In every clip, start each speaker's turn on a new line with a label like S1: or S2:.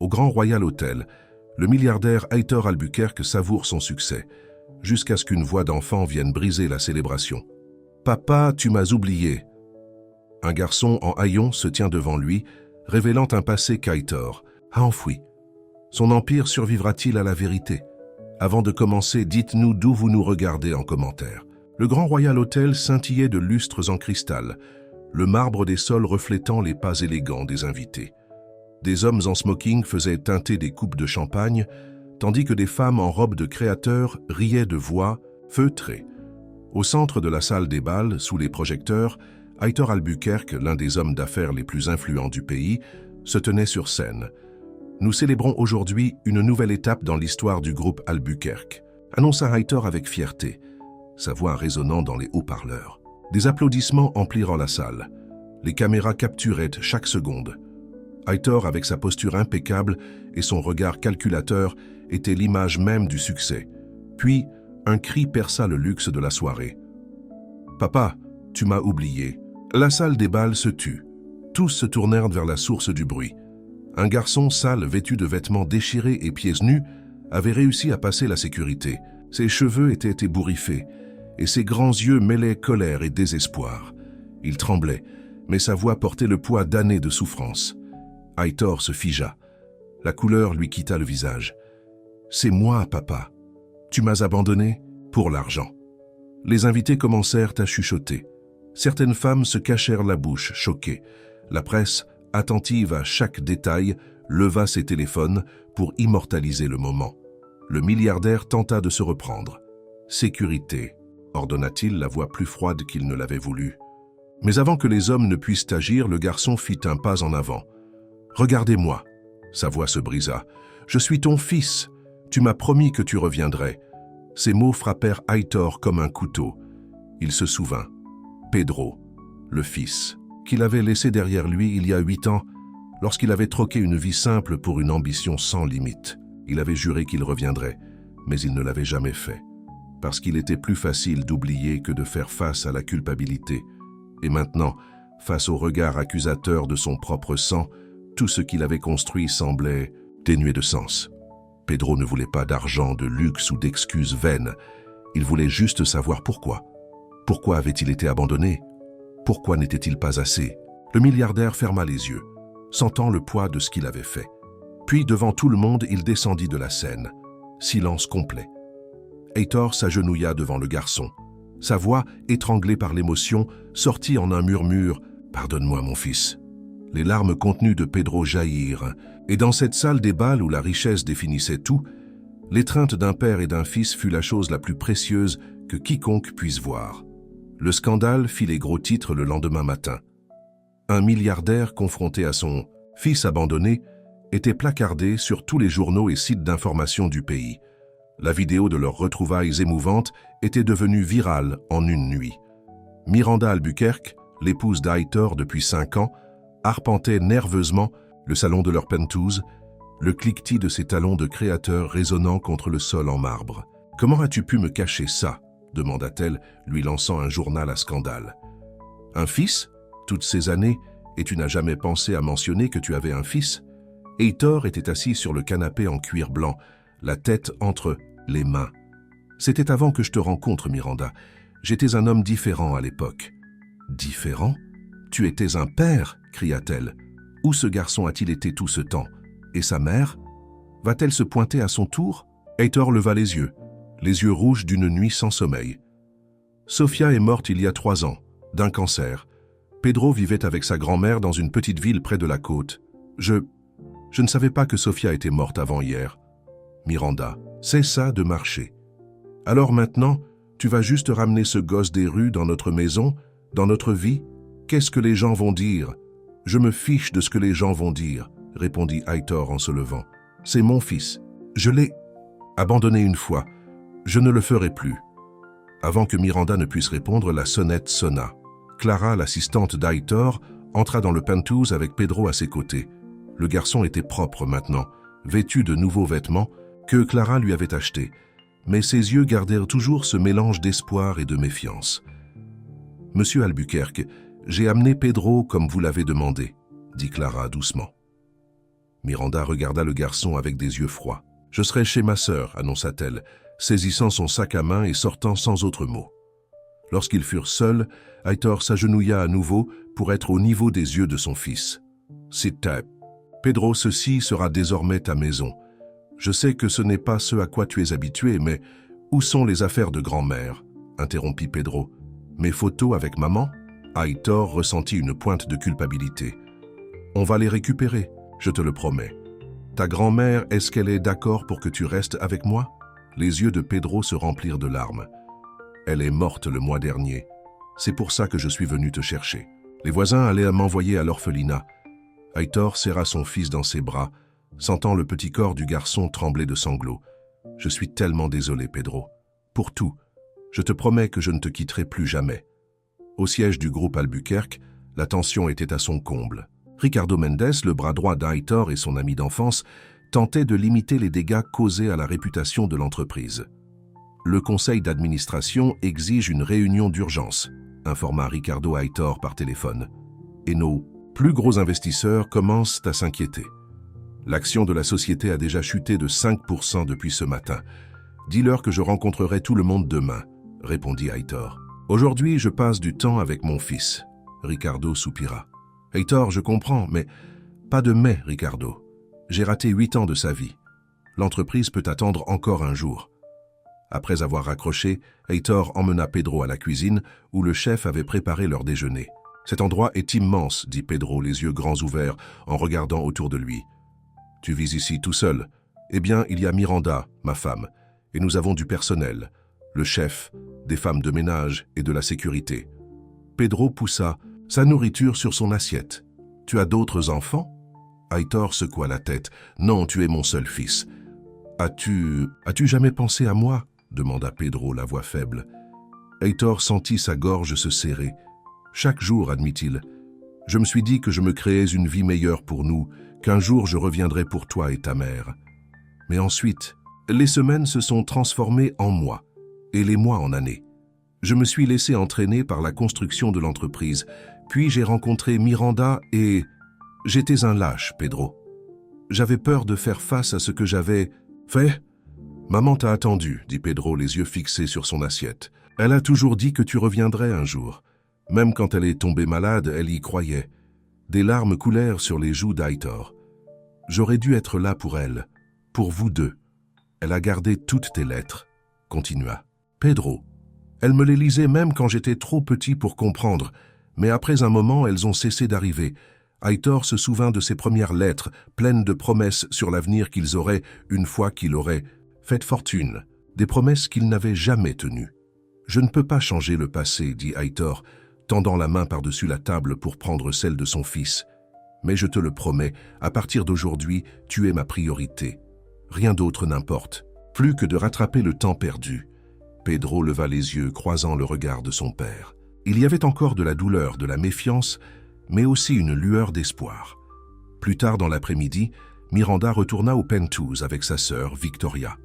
S1: Au Grand Royal Hotel, le milliardaire Heitor Albuquerque savoure son succès, jusqu'à ce qu'une voix d'enfant vienne briser la célébration. « Papa, tu m'as oublié !» Un garçon en haillons se tient devant lui, révélant un passé qu'Heitor a enfoui. Son empire survivra-t-il à la vérité? Avant de commencer, dites-nous d'où vous nous regardez en commentaire. Le Grand Royal Hotel scintillait de lustres en cristal, le marbre des sols reflétant les pas élégants des invités. Des hommes en smoking faisaient teinter des coupes de champagne, tandis que des femmes en robe de créateurs riaient de voix feutrées. Au centre de la salle des bals, sous les projecteurs, Heitor Albuquerque, l'un des hommes d'affaires les plus influents du pays, se tenait sur scène. Nous célébrons aujourd'hui une nouvelle étape dans l'histoire du groupe Albuquerque, annonça Heitor avec fierté, sa voix résonnant dans les haut-parleurs. Des applaudissements emplirent la salle. Les caméras capturaient chaque seconde. Heitor, avec sa posture impeccable et son regard calculateur, était l'image même du succès. Puis, un cri perça le luxe de la soirée. « Papa, tu m'as oublié. » La salle des bals se tut. Tous se tournèrent vers la source du bruit. Un garçon sale, vêtu de vêtements déchirés et pieds nus, avait réussi à passer la sécurité. Ses cheveux étaient ébouriffés, et ses grands yeux mêlaient colère et désespoir. Il tremblait, mais sa voix portait le poids d'années de souffrance. Heitor se figea. La couleur lui quitta le visage. « C'est moi, papa. Tu m'as abandonné pour l'argent. » Les invités commencèrent à chuchoter. Certaines femmes se cachèrent la bouche, choquées. La presse, attentive à chaque détail, leva ses téléphones pour immortaliser le moment. Le milliardaire tenta de se reprendre. « Sécurité », ordonna-t-il, la voix plus froide qu'il ne l'avait voulu. Mais avant que les hommes ne puissent agir, le garçon fit un pas en avant. « Regardez-moi !» Sa voix se brisa. « Je suis ton fils. Tu m'as promis que tu reviendrais. » Ces mots frappèrent Heitor comme un couteau. Il se souvint. Pedro, le fils, qu'il avait laissé derrière lui il y a 8 ans, lorsqu'il avait troqué une vie simple pour une ambition sans limite. Il avait juré qu'il reviendrait, mais il ne l'avait jamais fait, parce qu'il était plus facile d'oublier que de faire face à la culpabilité. Et maintenant, face au regard accusateur de son propre sang, tout ce qu'il avait construit semblait dénué de sens. Pedro ne voulait pas d'argent, de luxe ou d'excuses vaines. Il voulait juste savoir pourquoi. Pourquoi avait-il été abandonné? Pourquoi n'était-il pas assez? Le milliardaire ferma les yeux, sentant le poids de ce qu'il avait fait. Puis, devant tout le monde, il descendit de la scène. Silence complet. Heitor s'agenouilla devant le garçon. Sa voix, étranglée par l'émotion, sortit en un murmure « Pardonne-moi, mon fils ». Les larmes contenues de Pedro jaillirent, et dans cette salle des bals où la richesse définissait tout, l'étreinte d'un père et d'un fils fut la chose la plus précieuse que quiconque puisse voir. Le scandale fit les gros titres le lendemain matin. Un milliardaire confronté à son fils abandonné était placardé sur tous les journaux et sites d'information du pays. La vidéo de leurs retrouvailles émouvantes était devenue virale en une nuit. Miranda Albuquerque, l'épouse d'Heitor depuis 5 ans, arpentait nerveusement le salon de leur penthouse, le cliquetis de ses talons de créateur résonnant contre le sol en marbre. « Comment as-tu pu me cacher ça ?» demanda-t-elle, lui lançant un journal à scandale. « Un fils? Toutes ces années, et tu n'as jamais pensé à mentionner que tu avais un fils ?» Heitor était assis sur le canapé en cuir blanc, la tête entre les mains. « C'était avant que je te rencontre, Miranda. J'étais un homme différent à l'époque. »« Différent? Tu étais un père !» cria-t-elle. « Où ce garçon a-t-il été tout ce temps? Et sa mère? Va-t-elle se pointer à son tour ?» Heitor leva les yeux rouges d'une nuit sans sommeil. « Sofia est morte il y a 3 ans, d'un cancer. Pedro vivait avec sa grand-mère dans une petite ville près de la côte. Je ne savais pas que Sofia était morte avant hier. » Miranda cessa de marcher. « Alors maintenant, tu vas juste ramener ce gosse des rues dans notre maison, dans notre vie? Qu'est-ce que les gens vont dire? » « Je me fiche de ce que les gens vont dire, » répondit Heitor en se levant. « C'est mon fils. Je l'ai abandonné une fois. Je ne le ferai plus. » Avant que Miranda ne puisse répondre, la sonnette sonna. Clara, l'assistante d'Heitor, entra dans le penthouse avec Pedro à ses côtés. Le garçon était propre maintenant, vêtu de nouveaux vêtements que Clara lui avait achetés, mais ses yeux gardèrent toujours ce mélange d'espoir et de méfiance. « Monsieur Albuquerque, j'ai amené Pedro comme vous l'avez demandé, » dit Clara doucement. Miranda regarda le garçon avec des yeux froids. « Je serai chez ma sœur, annonça-t-elle, saisissant son sac à main et sortant sans autre mot. Lorsqu'ils furent seuls, Aitor s'agenouilla à nouveau pour être au niveau des yeux de son fils. « C'est ta... Pedro, ceci sera désormais ta maison. Je sais que ce n'est pas ce à quoi tu es habitué, mais où sont les affaires de grand-mère » interrompit Pedro. « Mes photos avec maman ?» Aitor ressentit une pointe de culpabilité. « On va les récupérer, je te le promets. Ta grand-mère, est-ce qu'elle est d'accord pour que tu restes avec moi ?» Les yeux de Pedro se remplirent de larmes. « Elle est morte le mois dernier. C'est pour ça que je suis venu te chercher. Les voisins allaient m'envoyer à l'orphelinat. » Aitor serra son fils dans ses bras, sentant le petit corps du garçon trembler de sanglots. « Je suis tellement désolé, Pedro. Pour tout. Je te promets que je ne te quitterai plus jamais. » Au siège du groupe Albuquerque, la tension était à son comble. Ricardo Mendes, le bras droit d'Aitor et son ami d'enfance, tentait de limiter les dégâts causés à la réputation de l'entreprise. « Le conseil d'administration exige une réunion d'urgence », informa Ricardo Aitor par téléphone. « Et nos plus gros investisseurs commencent à s'inquiéter. L'action de la société a déjà chuté de 5% depuis ce matin. Dis-leur que je rencontrerai tout le monde demain, » répondit Aitor. « Aujourd'hui, je passe du temps avec mon fils. » Ricardo soupira. « Aitor, je comprends, mais pas de mais, Ricardo. J'ai raté 8 ans de sa vie. L'entreprise peut attendre encore un jour. » Après avoir raccroché, Aitor emmena Pedro à la cuisine où le chef avait préparé leur déjeuner. « Cet endroit est immense, » dit Pedro, les yeux grands ouverts, en regardant autour de lui. « Tu vis ici tout seul. Eh bien, il y a Miranda, ma femme, et nous avons du personnel, le chef, des femmes de ménage et de la sécurité. » Pedro poussa sa nourriture sur son assiette. « Tu as d'autres enfants ?» Aitor secoua la tête. « Non, tu es mon seul fils. »« As-tu jamais pensé à moi ?» demanda Pedro, la voix faible. Aitor sentit sa gorge se serrer. « Chaque jour, admit-il, je me suis dit que je me créais une vie meilleure pour nous, qu'un jour je reviendrai pour toi et ta mère. Mais ensuite, les semaines se sont transformées en mois, et les mois en années. Je me suis laissé entraîner par la construction de l'entreprise, puis j'ai rencontré Miranda et... J'étais un lâche, Pedro. J'avais peur de faire face à ce que j'avais fait. Maman t'a attendu, dit Pedro, les yeux fixés sur son assiette. Elle a toujours dit que tu reviendrais un jour. Même quand elle est tombée malade, elle y croyait. Des larmes coulèrent sur les joues d'Aitor. J'aurais dû être là pour elle, pour vous deux. Elle a gardé toutes tes lettres, continua. Pedro. Elle me les lisait même quand j'étais trop petit pour comprendre, mais après un moment, elles ont cessé d'arriver. Aitor se souvint de ses premières lettres, pleines de promesses sur l'avenir qu'ils auraient une fois qu'il aurait fait fortune, des promesses qu'il n'avait jamais tenues. « Je ne peux pas changer le passé, » dit Aitor, tendant la main par-dessus la table pour prendre celle de son fils. « Mais je te le promets, à partir d'aujourd'hui, tu es ma priorité. Rien d'autre n'importe, plus que de rattraper le temps perdu. » Pedro leva les yeux, croisant le regard de son père. Il y avait encore de la douleur, de la méfiance, mais aussi une lueur d'espoir. Plus tard dans l'après-midi, Miranda retourna au Penthouse avec sa sœur, Victoria.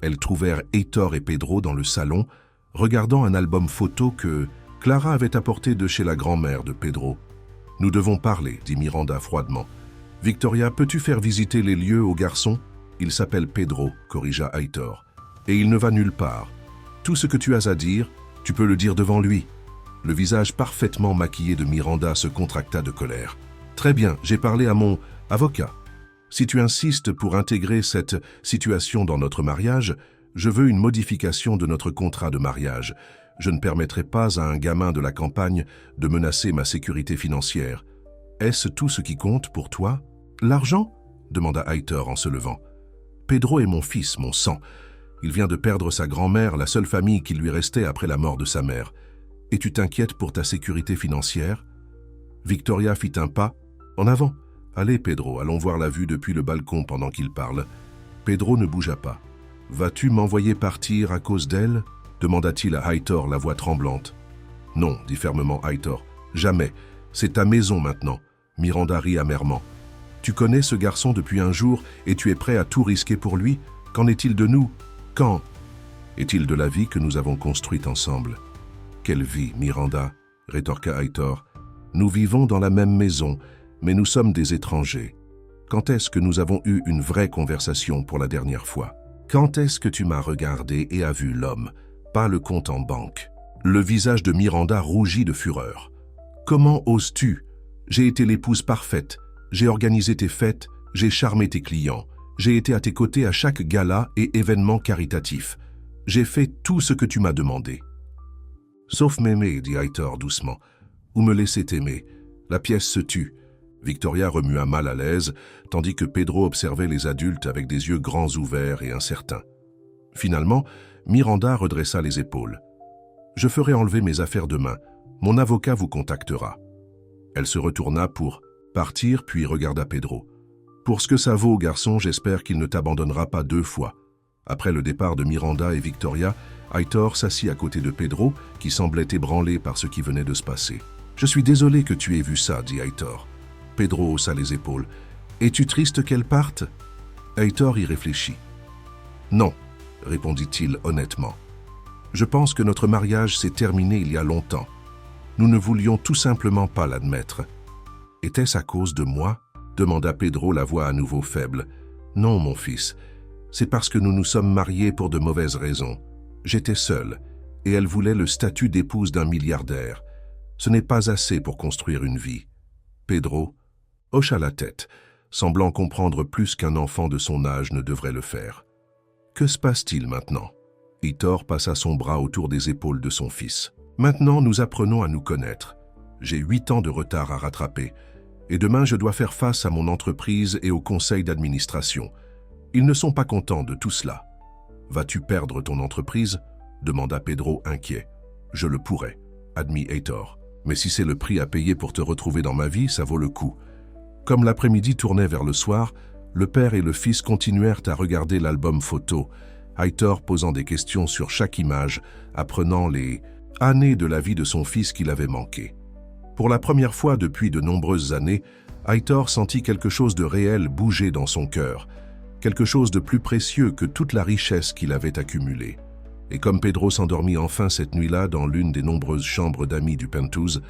S1: Elles trouvèrent Aitor et Pedro dans le salon, regardant un album photo que Clara avait apporté de chez la grand-mère de Pedro. « Nous devons parler, » dit Miranda froidement. « Victoria, peux-tu faire visiter les lieux au garçon ? Il s'appelle Pedro, » corrigea Aitor. « Et il ne va nulle part. Tout ce que tu as à dire, tu peux le dire devant lui. » Le visage parfaitement maquillé de Miranda se contracta de colère. « Très bien, j'ai parlé à mon avocat. Si tu insistes pour intégrer cette situation dans notre mariage, je veux une modification de notre contrat de mariage. Je ne permettrai pas à un gamin de la campagne de menacer ma sécurité financière. Est-ce tout ce qui compte pour toi ? L'argent ? demanda Aitor en se levant. Pedro est mon fils, mon sang. Il vient de perdre sa grand-mère, la seule famille qui lui restait après la mort de sa mère. Et tu t'inquiètes pour ta sécurité financière ? Victoria fit un pas. En avant. Allez, Pedro, allons voir la vue depuis le balcon pendant qu'il parle. Pedro ne bougea pas. Vas-tu m'envoyer partir à cause d'elle ? demanda-t-il à Aitor, la voix tremblante. Non, dit fermement Aitor. Jamais. C'est ta maison maintenant. Miranda rit amèrement. Tu connais ce garçon depuis un jour et tu es prêt à tout risquer pour lui ? Qu'en est-il de nous ? Quand est-il de la vie que nous avons construite ensemble ? Quelle vie, Miranda ? rétorqua Aitor. Nous vivons dans la même maison, mais nous sommes des étrangers. Quand est-ce que nous avons eu une vraie conversation pour la dernière fois? Quand est-ce que tu m'as regardé et as vu l'homme, pas le compte en banque? Le visage de Miranda rougit de fureur. Comment oses-tu? J'ai été l'épouse parfaite, j'ai organisé tes fêtes, j'ai charmé tes clients, j'ai été à tes côtés à chaque gala et événement caritatif. J'ai fait tout ce que tu m'as demandé. Sauf m'aimer, dit Heitor doucement, ou me laisser t'aimer. La pièce se tut. Victoria remua mal à l'aise, tandis que Pedro observait les adultes avec des yeux grands ouverts et incertains. Finalement, Miranda redressa les épaules. « Je ferai enlever mes affaires demain. Mon avocat vous contactera. » Elle se retourna pour partir, puis regarda Pedro. « Pour ce que ça vaut, garçon, j'espère qu'il ne t'abandonnera pas 2 fois. » Après le départ de Miranda et Victoria, Heitor s'assit à côté de Pedro, qui semblait ébranlé par ce qui venait de se passer. « Je suis désolé que tu aies vu ça, dit Heitor. » Pedro haussa les épaules. « Es-tu triste qu'elle parte ?» Heitor y réfléchit. « Non, » répondit-il honnêtement. « Je pense que notre mariage s'est terminé il y a longtemps. Nous ne voulions tout simplement pas l'admettre. »« Était-ce à cause de moi ?» demanda Pedro, la voix à nouveau faible. « Non, mon fils. C'est parce que nous nous sommes mariés pour de mauvaises raisons. J'étais seul, et elle voulait le statut d'épouse d'un milliardaire. Ce n'est pas assez pour construire une vie. » Pedro hocha la tête, semblant comprendre plus qu'un enfant de son âge ne devrait le faire. « Que se passe-t-il maintenant ?» Heitor passa son bras autour des épaules de son fils. « Maintenant, nous apprenons à nous connaître. J'ai 8 ans de retard à rattraper, et demain je dois faire face à mon entreprise et au conseil d'administration. Ils ne sont pas contents de tout cela. »« Vas-tu perdre ton entreprise ?» demanda Pedro inquiet. « Je le pourrais, » admit Heitor. « Mais si c'est le prix à payer pour te retrouver dans ma vie, ça vaut le coup. » Comme l'après-midi tournait vers le soir, le père et le fils continuèrent à regarder l'album photo, Heitor posant des questions sur chaque image, apprenant les années de la vie de son fils qu'il avait manqué. Pour la première fois depuis de nombreuses années, Heitor sentit quelque chose de réel bouger dans son cœur, quelque chose de plus précieux que toute la richesse qu'il avait accumulée. Et comme Pedro s'endormit enfin cette nuit-là dans l'une des nombreuses chambres d'amis du penthouse,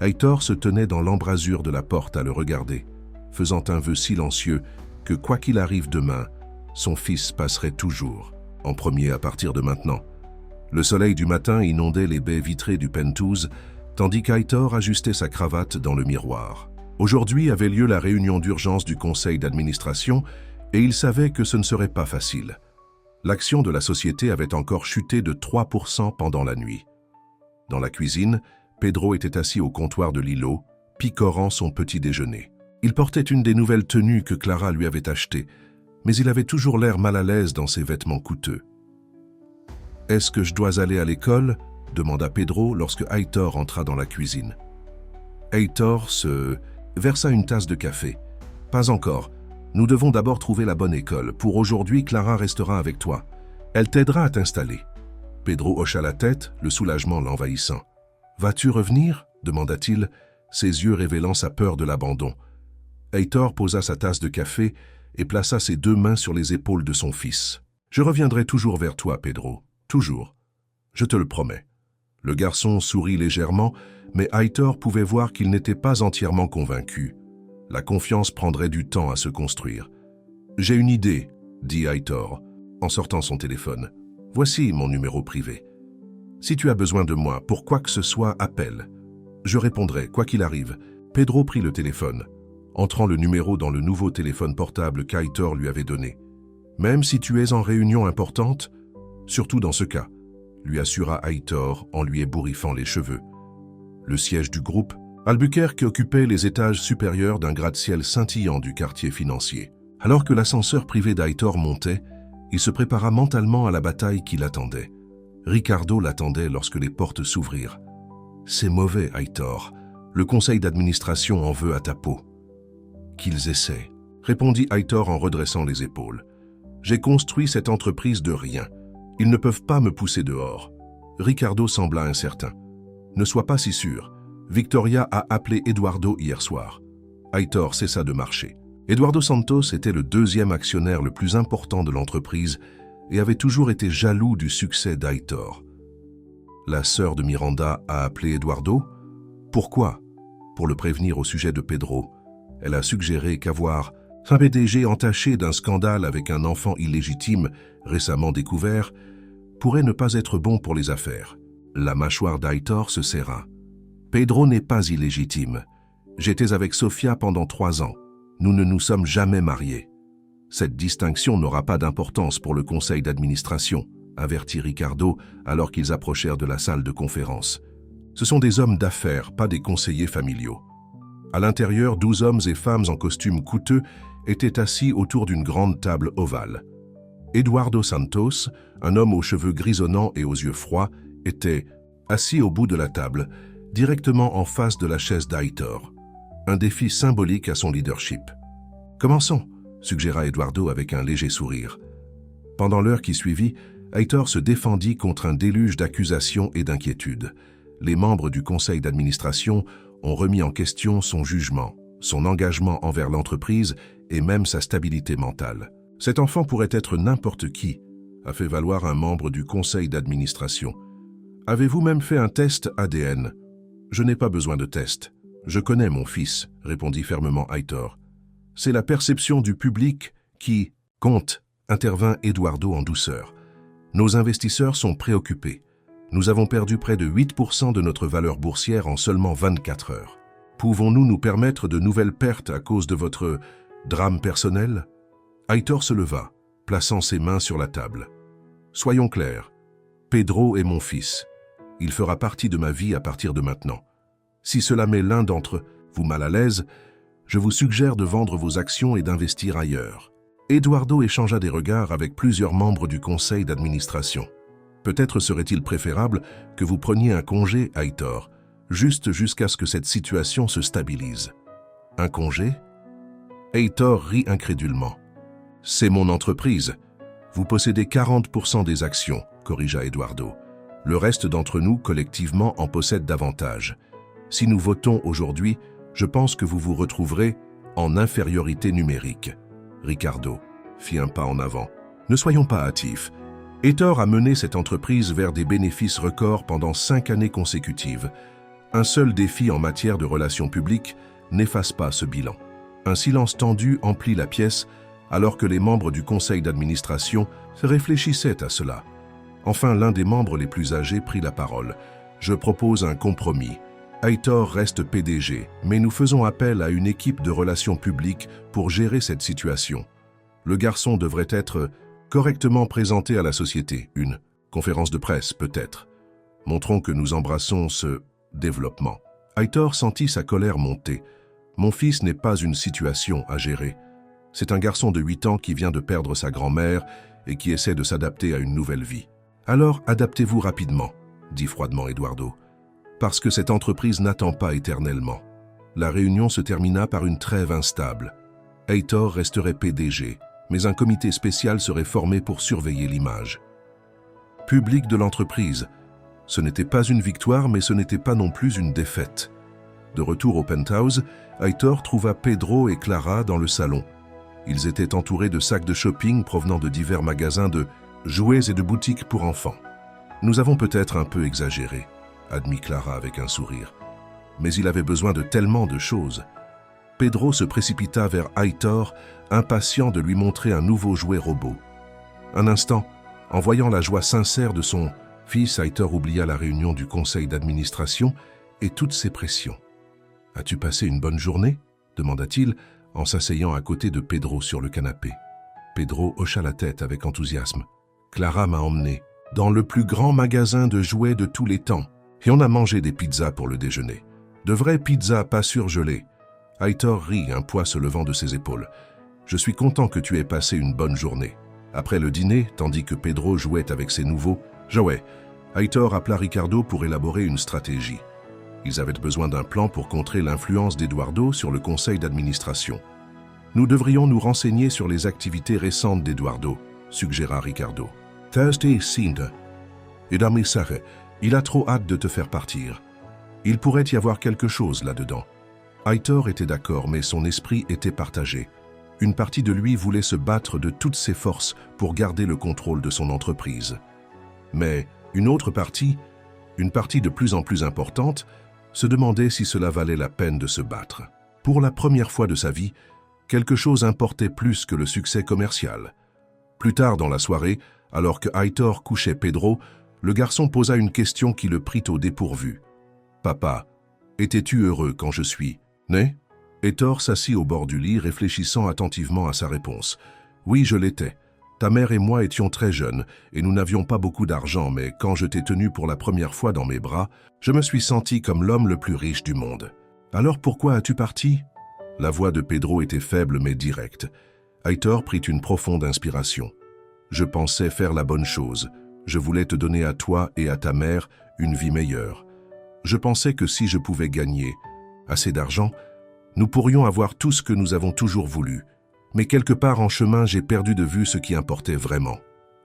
S1: Heitor se tenait dans l'embrasure de la porte à le regarder, faisant un vœu silencieux que quoi qu'il arrive demain, son fils passerait toujours en premier à partir de maintenant. Le soleil du matin inondait les baies vitrées du penthouse, tandis qu'Heitor ajustait sa cravate dans le miroir. Aujourd'hui avait lieu la réunion d'urgence du conseil d'administration et il savait que ce ne serait pas facile. L'action de la société avait encore chuté de 3% pendant la nuit. Dans la cuisine, Pedro était assis au comptoir de l'îlot, picorant son petit déjeuner. Il portait une des nouvelles tenues que Clara lui avait achetées, mais il avait toujours l'air mal à l'aise dans ses vêtements coûteux. « Est-ce que je dois aller à l'école ?» demanda Pedro lorsque Heitor entra dans la cuisine. Heitor se versa une tasse de café. « Pas encore. Nous devons d'abord trouver la bonne école. Pour aujourd'hui, Clara restera avec toi. Elle t'aidera à t'installer. » Pedro hocha la tête, le soulagement l'envahissant. « Vas-tu revenir ?» demanda-t-il, ses yeux révélant sa peur de l'abandon. Heitor posa sa tasse de café et plaça ses 2 mains sur les épaules de son fils. « Je reviendrai toujours vers toi, Pedro. Toujours. Je te le promets. » Le garçon sourit légèrement, mais Heitor pouvait voir qu'il n'était pas entièrement convaincu. La confiance prendrait du temps à se construire. « J'ai une idée, » dit Heitor, en sortant son téléphone. « Voici mon numéro privé. Si tu as besoin de moi, pour quoi que ce soit, appelle. Je répondrai, quoi qu'il arrive. » Pedro prit le téléphone, entrant le numéro dans le nouveau téléphone portable qu'Heitor lui avait donné. « Même si tu es en réunion importante, surtout dans ce cas, » lui assura Heitor en lui ébouriffant les cheveux. Le siège du groupe, Albuquerque occupait les étages supérieurs d'un gratte-ciel scintillant du quartier financier. Alors que l'ascenseur privé d'Heitor montait, il se prépara mentalement à la bataille qui l'attendait. Ricardo l'attendait lorsque les portes s'ouvrirent. « C'est mauvais, Heitor. Le conseil d'administration en veut à ta peau. »« Qu'ils essaient, » répondit Heitor en redressant les épaules. « J'ai construit cette entreprise de rien. Ils ne peuvent pas me pousser dehors. » Ricardo sembla incertain. « Ne sois pas si sûr. Victoria a appelé Eduardo hier soir. » Heitor cessa de marcher. Eduardo Santos était le 2e actionnaire le plus important de l'entreprise et avait toujours été jaloux du succès d'Heitor. La sœur de Miranda a appelé Eduardo. Pourquoi ? Pour le prévenir au sujet de Pedro. Elle a suggéré qu'avoir Un PDG entaché d'un scandale avec un enfant illégitime récemment découvert pourrait ne pas être bon pour les affaires. La mâchoire d'Aitor se serra. Pedro n'est pas illégitime. J'étais avec Sofia pendant 3 ans. Nous ne nous sommes jamais mariés. Cette distinction n'aura pas d'importance pour le conseil d'administration, avertit Ricardo alors qu'ils approchèrent de la salle de conférence. Ce sont des hommes d'affaires, pas des conseillers familiaux. À l'intérieur, 12 hommes et femmes en costumes coûteux étaient assis autour d'une grande table ovale. Eduardo Santos, un homme aux cheveux grisonnants et aux yeux froids, était assis au bout de la table, directement en face de la chaise d'Aitor. Un défi symbolique à son leadership. « Commençons », suggéra Eduardo avec un léger sourire. Pendant l'heure qui suivit, Aitor se défendit contre un déluge d'accusations et d'inquiétudes. Les membres du conseil d'administration ont remis en question son jugement, son engagement envers l'entreprise et même sa stabilité mentale. « Cet enfant pourrait être n'importe qui », a fait valoir un membre du conseil d'administration. « Avez-vous même fait un test ADN ?»« Je n'ai pas besoin de test. Je connais mon fils », répondit fermement Aitor. « C'est la perception du public qui compte », intervint Eduardo en douceur. « Nos investisseurs sont préoccupés. Nous avons perdu près de 8% de notre valeur boursière en seulement 24 heures. Pouvons-nous nous permettre de nouvelles pertes à cause de votre drame personnel ?» Aitor se leva, plaçant ses mains sur la table. « Soyons clairs, Pedro est mon fils. Il fera partie de ma vie à partir de maintenant. Si cela met l'un d'entre vous mal à l'aise, je vous suggère de vendre vos actions et d'investir ailleurs. » Eduardo échangea des regards avec plusieurs membres du conseil d'administration. Peut-être serait-il préférable que vous preniez un congé, Aitor, juste jusqu'à ce que cette situation se stabilise. Un congé? Aitor rit incrédulement. C'est mon entreprise. Vous possédez 40% des actions, corrigea Eduardo. Le reste d'entre nous, collectivement, en possède davantage. Si nous votons aujourd'hui, je pense que vous vous retrouverez en infériorité numérique. Ricardo fit un pas en avant. Ne soyons pas hâtifs. Aitor a mené cette entreprise vers des bénéfices records pendant 5 années consécutives. Un seul défi en matière de relations publiques n'efface pas ce bilan. Un silence tendu emplit la pièce alors que les membres du conseil d'administration réfléchissaient à cela. Enfin, l'un des membres les plus âgés prit la parole. « Je propose un compromis. Aitor reste PDG, mais nous faisons appel à une équipe de relations publiques pour gérer cette situation. Le garçon devrait être correctement présenté à la société. Une conférence de presse, peut-être. Montrons que nous embrassons ce développement. » Aitor sentit sa colère monter. « Mon fils n'est pas une situation à gérer. C'est un garçon de 8 ans qui vient de perdre sa grand-mère et qui essaie de s'adapter à une nouvelle vie. Alors adaptez-vous rapidement, dit froidement Eduardo, parce que cette entreprise n'attend pas éternellement. » La réunion se termina par une trêve instable. Aitor resterait PDG, mais un comité spécial serait formé pour surveiller l'image. Public de l'entreprise. Ce n'était pas une victoire, mais ce n'était pas non plus une défaite. De retour au penthouse, Aitor trouva Pedro et Clara dans le salon. Ils étaient entourés de sacs de shopping provenant de divers magasins de jouets et de boutiques pour enfants. « Nous avons peut-être un peu exagéré », admit Clara avec un sourire. Mais il avait besoin de tellement de choses. Pedro se précipita vers Aitor, impatient de lui montrer un nouveau jouet robot. Un instant, en voyant la joie sincère de son fils, Aitor oublia la réunion du conseil d'administration et toutes ses pressions. « As-tu passé une bonne journée ?» demanda-t-il, en s'asseyant à côté de Pedro sur le canapé. Pedro hocha la tête avec enthousiasme. « Clara m'a emmené dans le plus grand magasin de jouets de tous les temps et on a mangé des pizzas pour le déjeuner. De vraies pizzas pas surgelées. » Aitor rit, un poids se levant de ses épaules. « Je suis content que tu aies passé une bonne journée. » Après le dîner, tandis que Pedro jouait avec ses nouveaux jouets, Aitor appela Ricardo pour élaborer une stratégie. Ils avaient besoin d'un plan pour contrer l'influence d'Eduardo sur le conseil d'administration. « Nous devrions nous renseigner sur les activités récentes d'Eduardo, » suggéra Ricardo. « Thursday Cinder. Et dans mes message, il a trop hâte de te faire partir. Il pourrait y avoir quelque chose là-dedans. » Aitor était d'accord, mais son esprit était partagé. Une partie de lui voulait se battre de toutes ses forces pour garder le contrôle de son entreprise. Mais une autre partie, une partie de plus en plus importante, se demandait si cela valait la peine de se battre. Pour la première fois de sa vie, Quelque chose importait plus que le succès commercial. Plus tard dans la soirée, alors que Aitor couchait Pedro, le garçon posa une question qui le prit au dépourvu. « Papa, étais-tu heureux quand je suis né ?» Aitor s'assit au bord du lit, réfléchissant attentivement à sa réponse. « Oui, je l'étais. Ta mère et moi étions très jeunes, et nous n'avions pas beaucoup d'argent, mais quand je t'ai tenu pour la première fois dans mes bras, je me suis senti comme l'homme le plus riche du monde. Alors pourquoi as-tu parti ?» La voix de Pedro était faible mais directe. Aitor prit une profonde inspiration. « Je pensais faire la bonne chose. Je voulais te donner à toi et à ta mère une vie meilleure. Je pensais que si je pouvais gagner assez d'argent, nous pourrions avoir tout ce que nous avons toujours voulu. Mais quelque part en chemin, j'ai perdu de vue ce qui importait vraiment. »«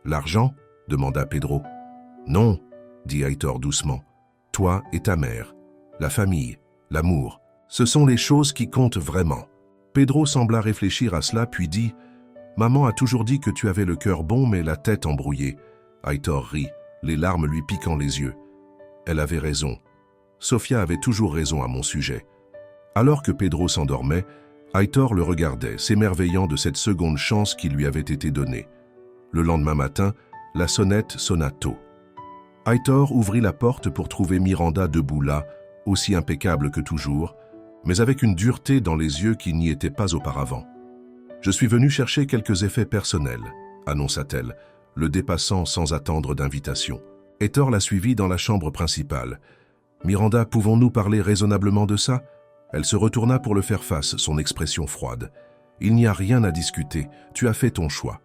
S1: L'argent » demanda Pedro. « Non, » dit Aitor doucement. « Toi et ta mère, la famille, l'amour, ce sont les choses qui comptent vraiment. » Pedro sembla réfléchir à cela puis dit « Maman a toujours dit que tu avais le cœur bon mais la tête embrouillée. » Aitor rit, les larmes lui piquant les yeux. Elle avait raison. Sofia avait toujours raison à mon sujet. Alors que Pedro s'endormait, Aitor le regardait, s'émerveillant de cette seconde chance qui lui avait été donnée. Le lendemain matin, la sonnette sonna tôt. Aitor ouvrit la porte pour trouver Miranda debout là, aussi impeccable que toujours, mais avec une dureté dans les yeux qui n'y était pas auparavant. « Je suis venu chercher quelques effets personnels », annonça-t-elle, le dépassant sans attendre d'invitation. Aitor la suivit dans la chambre principale. « Miranda, pouvons-nous parler raisonnablement de ça ?» Elle se retourna pour le faire face, son expression froide. « Il n'y a rien à discuter, tu as fait ton choix.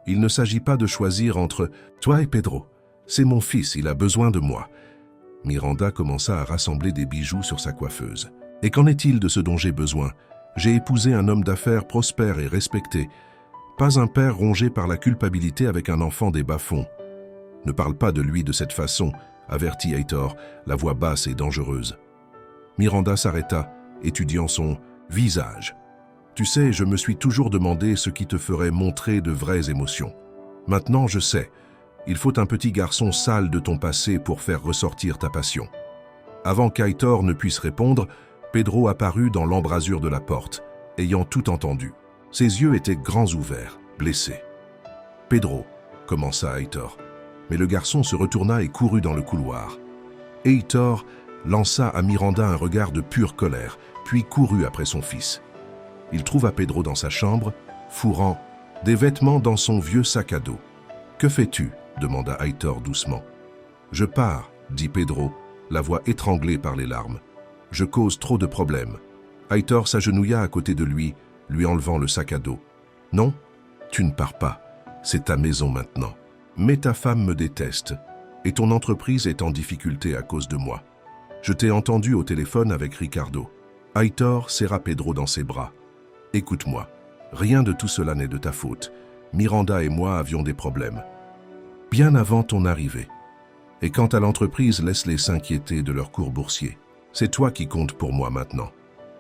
S1: Il ne s'agit pas de choisir entre toi et Pedro. C'est mon fils, il a besoin de moi. » Miranda commença à rassembler des bijoux sur sa coiffeuse. « Et qu'en est-il de ce dont j'ai besoin? J'ai épousé un homme d'affaires prospère et respecté. Pas un père rongé par la culpabilité avec un enfant des bas-fonds. »« Ne parle pas de lui de cette façon, » avertit Aitor, la voix basse et dangereuse. Miranda s'arrêta, étudiant son visage. « Tu sais, je me suis toujours demandé ce qui te ferait montrer de vraies émotions. Maintenant, je sais. Il faut un petit garçon sale de ton passé pour faire ressortir ta passion. » Avant qu'Aitor ne puisse répondre, Pedro apparut dans l'embrasure de la porte, ayant tout entendu. Ses yeux étaient grands ouverts, blessés. « Pedro » commença Aitor, mais le garçon se retourna et courut dans le couloir. Aitor lança à Miranda un regard de pure colère, puis courut après son fils. Il trouva Pedro dans sa chambre, fourrant des vêtements dans son vieux sac à dos. « Que fais-tu » demanda Aitor doucement. « Je pars » dit Pedro, la voix étranglée par les larmes. « Je cause trop de problèmes. » Aitor s'agenouilla à côté de lui enlevant le sac à dos. « Non, tu ne pars pas. C'est ta maison maintenant. Mais ta femme me déteste, et ton entreprise est en difficulté à cause de moi. Je t'ai entendu au téléphone avec Ricardo. » Aitor serra Pedro dans ses bras. « Écoute-moi, rien de tout cela n'est de ta faute. Miranda et moi avions des problèmes. Bien avant ton arrivée. Et quant à l'entreprise, laisse-les s'inquiéter de leur cours boursier. C'est toi qui comptes pour moi maintenant. »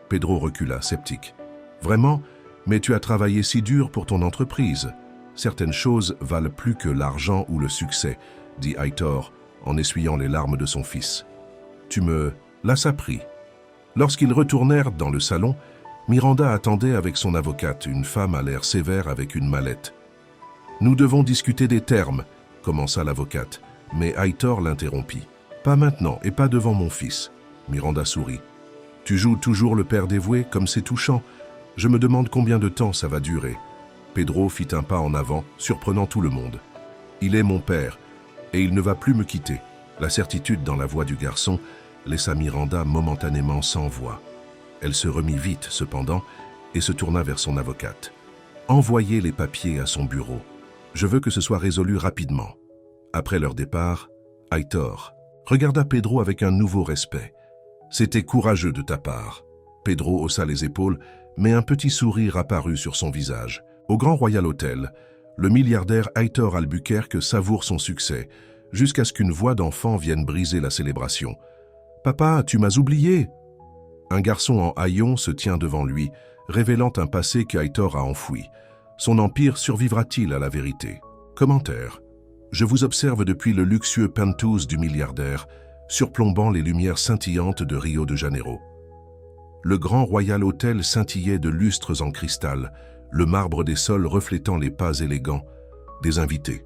S1: Pedro recula, sceptique. « Vraiment? Mais tu as travaillé si dur pour ton entreprise. Certaines choses valent plus que l'argent ou le succès, » dit Aitor en essuyant les larmes de son fils. « Tu me l'as appris. » Lorsqu'ils retournèrent dans le salon, Miranda attendait avec son avocate, une femme à l'air sévère avec une mallette. « Nous devons discuter des termes, » commença l'avocate, mais Aitor l'interrompit. « Pas maintenant et pas devant mon fils. » Miranda sourit. « Tu joues toujours le père dévoué, comme c'est touchant. Je me demande combien de temps ça va durer. » Pedro fit un pas en avant, surprenant tout le monde. « Il est mon père, et il ne va plus me quitter. » La certitude dans la voix du garçon laissa Miranda momentanément sans voix. Elle se remit vite, cependant, et se tourna vers son avocate. « Envoyez les papiers à son bureau. Je veux que ce soit résolu rapidement. » Après leur départ, Aitor regarda Pedro avec un nouveau respect. « C'était courageux de ta part. » Pedro haussa les épaules, mais un petit sourire apparut sur son visage. Au Grand Royal Hotel, le milliardaire Aitor Albuquerque savoure son succès, jusqu'à ce qu'une voix d'enfant vienne briser la célébration. « Papa, tu m'as oublié !» Un garçon en haillons se tient devant lui, révélant un passé qu'Aitor a enfoui. Son empire survivra-t-il à la vérité? Commentaire. Je vous observe depuis le luxueux penthouse du milliardaire, surplombant les lumières scintillantes de Rio de Janeiro. Le grand Royal Hotel scintillait de lustres en cristal, le marbre des sols reflétant les pas élégants des invités.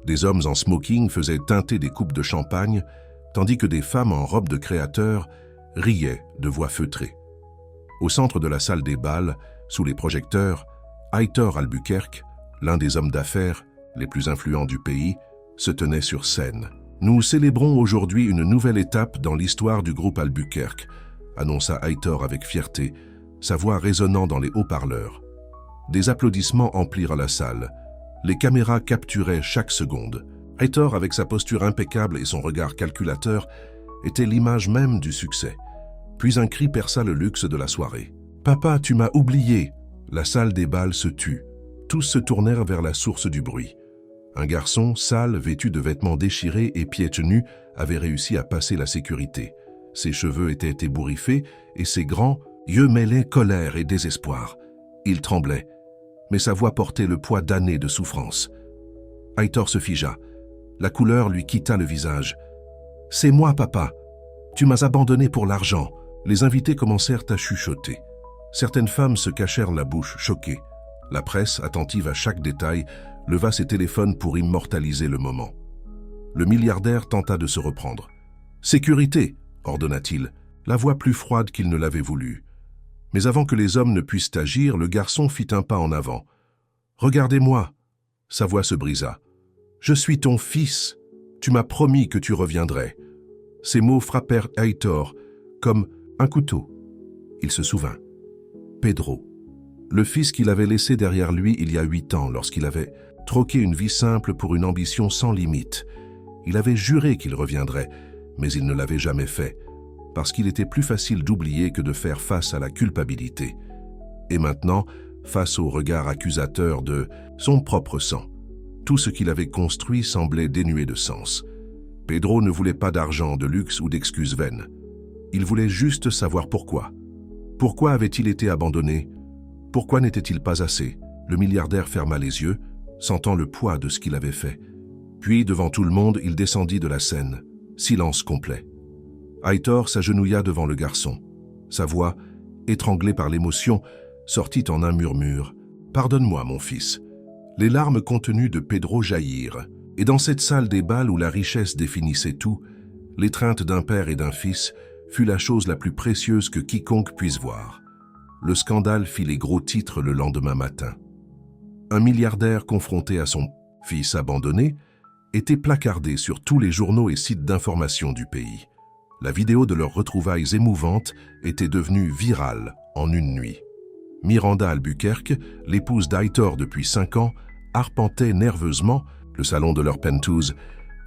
S1: Des hommes en smoking faisaient teinter des coupes de champagne, tandis que des femmes en robe de créateur riaient de voix feutrées. Au centre de la salle des bals, sous les projecteurs, Heitor Albuquerque, l'un des hommes d'affaires les plus influents du pays, se tenait sur scène. « Nous célébrons aujourd'hui une nouvelle étape dans l'histoire du groupe Albuquerque », annonça Heitor avec fierté, sa voix résonnant dans les haut-parleurs. Des applaudissements emplirent la salle. Les caméras capturaient chaque seconde. Heitor, avec sa posture impeccable et son regard calculateur, était l'image même du succès. Puis un cri perça le luxe de la soirée. « Papa, tu m'as oublié !» La salle des bals se tut. Tous se tournèrent vers la source du bruit. Un garçon, sale, vêtu de vêtements déchirés et pieds nus, avait réussi à passer la sécurité. Ses cheveux étaient ébouriffés et ses grands yeux mêlaient colère et désespoir. Il tremblait, mais sa voix portait le poids d'années de souffrance. Heitor se figea. La couleur lui quitta le visage. « C'est moi, papa. Tu m'as abandonné pour l'argent. » Les invités commencèrent à chuchoter. Certaines femmes se cachèrent la bouche, choquées. La presse, attentive à chaque détail, leva ses téléphones pour immortaliser le moment. Le milliardaire tenta de se reprendre. « Sécurité !» ordonna-t-il, la voix plus froide qu'il ne l'avait voulu. Mais avant que les hommes ne puissent agir, le garçon fit un pas en avant. « Regardez-moi !» Sa voix se brisa. « Je suis ton fils. Tu m'as promis que tu reviendrais. » Ces mots frappèrent Heitor comme un couteau. Il se souvint. Pedro, le fils qu'il avait laissé derrière lui il y a 8 ans lorsqu'il avait troqué une vie simple pour une ambition sans limite. Il avait juré qu'il reviendrait, mais il ne l'avait jamais fait, parce qu'il était plus facile d'oublier que de faire face à la culpabilité. Et maintenant, face au regard accusateur de son propre sang, tout ce qu'il avait construit semblait dénué de sens. Pedro ne voulait pas d'argent, de luxe ou d'excuses vaines. Il voulait juste savoir pourquoi. Pourquoi avait-il été abandonné? Pourquoi n'était-il pas assez? Le milliardaire ferma les yeux, sentant le poids de ce qu'il avait fait. Puis, devant tout le monde, il descendit de la scène. Silence complet. Heitor s'agenouilla devant le garçon. Sa voix, étranglée par l'émotion, sortit en un murmure. « Pardonne-moi, mon fils. » Les larmes contenues de Pedro jaillirent. Et dans cette salle des bals où la richesse définissait tout, l'étreinte d'un père et d'un fils fut la chose la plus précieuse que quiconque puisse voir. Le scandale fit les gros titres le lendemain matin. Un milliardaire confronté à son fils abandonné était placardé sur tous les journaux et sites d'information du pays. La vidéo de leurs retrouvailles émouvantes était devenue virale en une nuit. Miranda Albuquerque, l'épouse d'Heitor depuis 5 ans, arpentait nerveusement le salon de leur penthouse,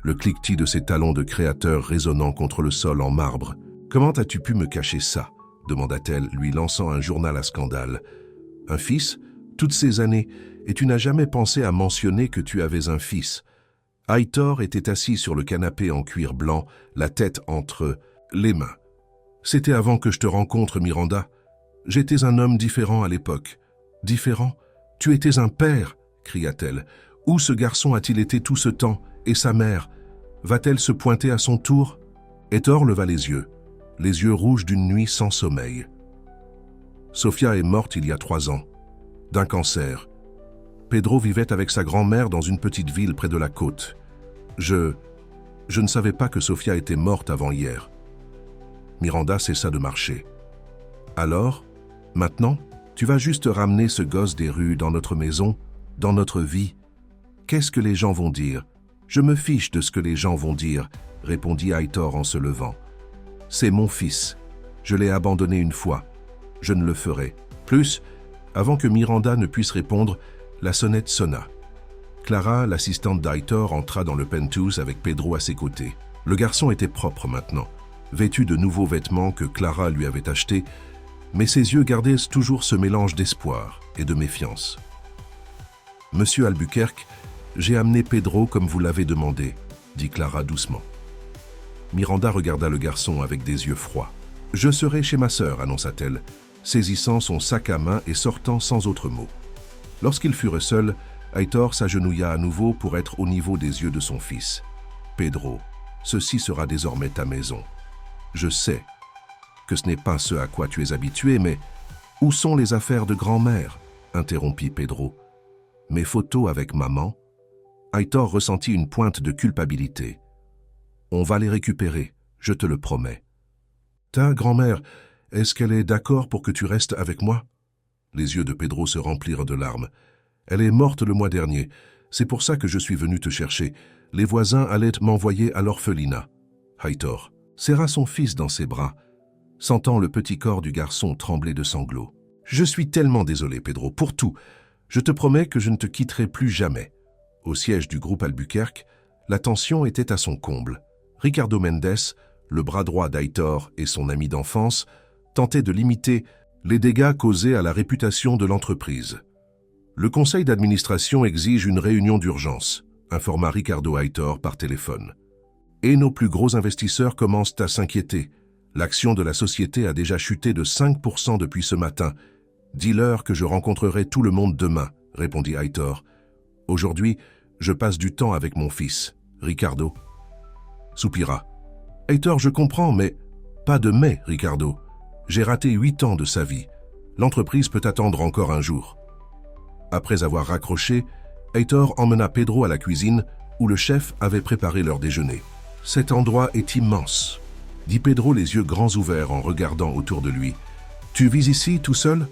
S1: le cliquetis de ses talons de créateur résonnant contre le sol en marbre. « Comment as-tu pu me cacher ça ?» demanda-t-elle, lui lançant un journal à scandale. « Un fils? Toutes ces années, et tu n'as jamais pensé à mentionner que tu avais un fils. » Heitor était assis sur le canapé en cuir blanc, la tête entre les mains. « C'était avant que je te rencontre, Miranda. J'étais un homme différent à l'époque. »« Différent? Tu étais un père !» cria-t-elle. « Où ce garçon a-t-il été tout ce temps? Et sa mère? Va-t-elle se pointer à son tour ?» Heitor leva les yeux rouges d'une nuit sans sommeil. « Sofia est morte il y a 3 ans, d'un cancer. Pedro vivait avec sa grand-mère dans une petite ville près de la côte. Je ne savais pas que Sofia était morte avant hier. » Miranda cessa de marcher. « Alors, maintenant, tu vas juste ramener ce gosse des rues dans notre maison, dans notre vie. Qu'est-ce que les gens vont dire? Je me fiche de ce que les gens vont dire, » répondit Heitor en se levant. « C'est mon fils. Je l'ai abandonné une fois. Je ne le ferai plus. » Avant que Miranda ne puisse répondre, la sonnette sonna. Clara, l'assistante d'Heitor, entra dans le penthouse avec Pedro à ses côtés. Le garçon était propre maintenant, vêtu de nouveaux vêtements que Clara lui avait achetés, mais ses yeux gardaient toujours ce mélange d'espoir et de méfiance. « Monsieur Albuquerque, j'ai amené Pedro comme vous l'avez demandé, » dit Clara doucement. Miranda regarda le garçon avec des yeux froids. « Je serai chez ma sœur, » annonça-t-elle, saisissant son sac à main et sortant sans autre mot. Lorsqu'ils furent seuls, Heitor s'agenouilla à nouveau pour être au niveau des yeux de son fils. « Pedro, ceci sera désormais ta maison. Je sais que ce n'est pas ce à quoi tu es habitué, mais où sont les affaires de grand-mère » interrompit Pedro. « Mes photos avec maman ?» Aitor ressentit une pointe de culpabilité. « On va les récupérer, je te le promets. »« Ta grand-mère, est-ce qu'elle est d'accord pour que tu restes avec moi ?» Les yeux de Pedro se remplirent de larmes. « Elle est morte le mois dernier. C'est pour ça que je suis venu te chercher. Les voisins allaient m'envoyer à l'orphelinat. » Aitor serra son fils dans ses bras, sentant le petit corps du garçon trembler de sanglots. « Je suis tellement désolé, Pedro, pour tout. Je te promets que je ne te quitterai plus jamais. » Au siège du groupe Albuquerque, la tension était à son comble. Ricardo Mendes, le bras droit d'Aitor et son ami d'enfance, tentaient de limiter les dégâts causés à la réputation de l'entreprise. « Le conseil d'administration exige une réunion d'urgence », informa Ricardo Aitor par téléphone. « Et nos plus gros investisseurs commencent à s'inquiéter. L'action de la société a déjà chuté de 5% depuis ce matin. Dis-leur que je rencontrerai tout le monde demain, » répondit Aitor. « Aujourd'hui, je passe du temps avec mon fils, Ricardo. » Soupira. « Aitor, je comprends, mais pas de mais, Ricardo. J'ai raté 8 ans de sa vie. L'entreprise peut attendre encore un jour. » Après avoir raccroché, Aitor emmena Pedro à la cuisine où le chef avait préparé leur déjeuner. « Cet endroit est immense, » dit Pedro les yeux grands ouverts en regardant autour de lui. « Tu vis ici tout seul ?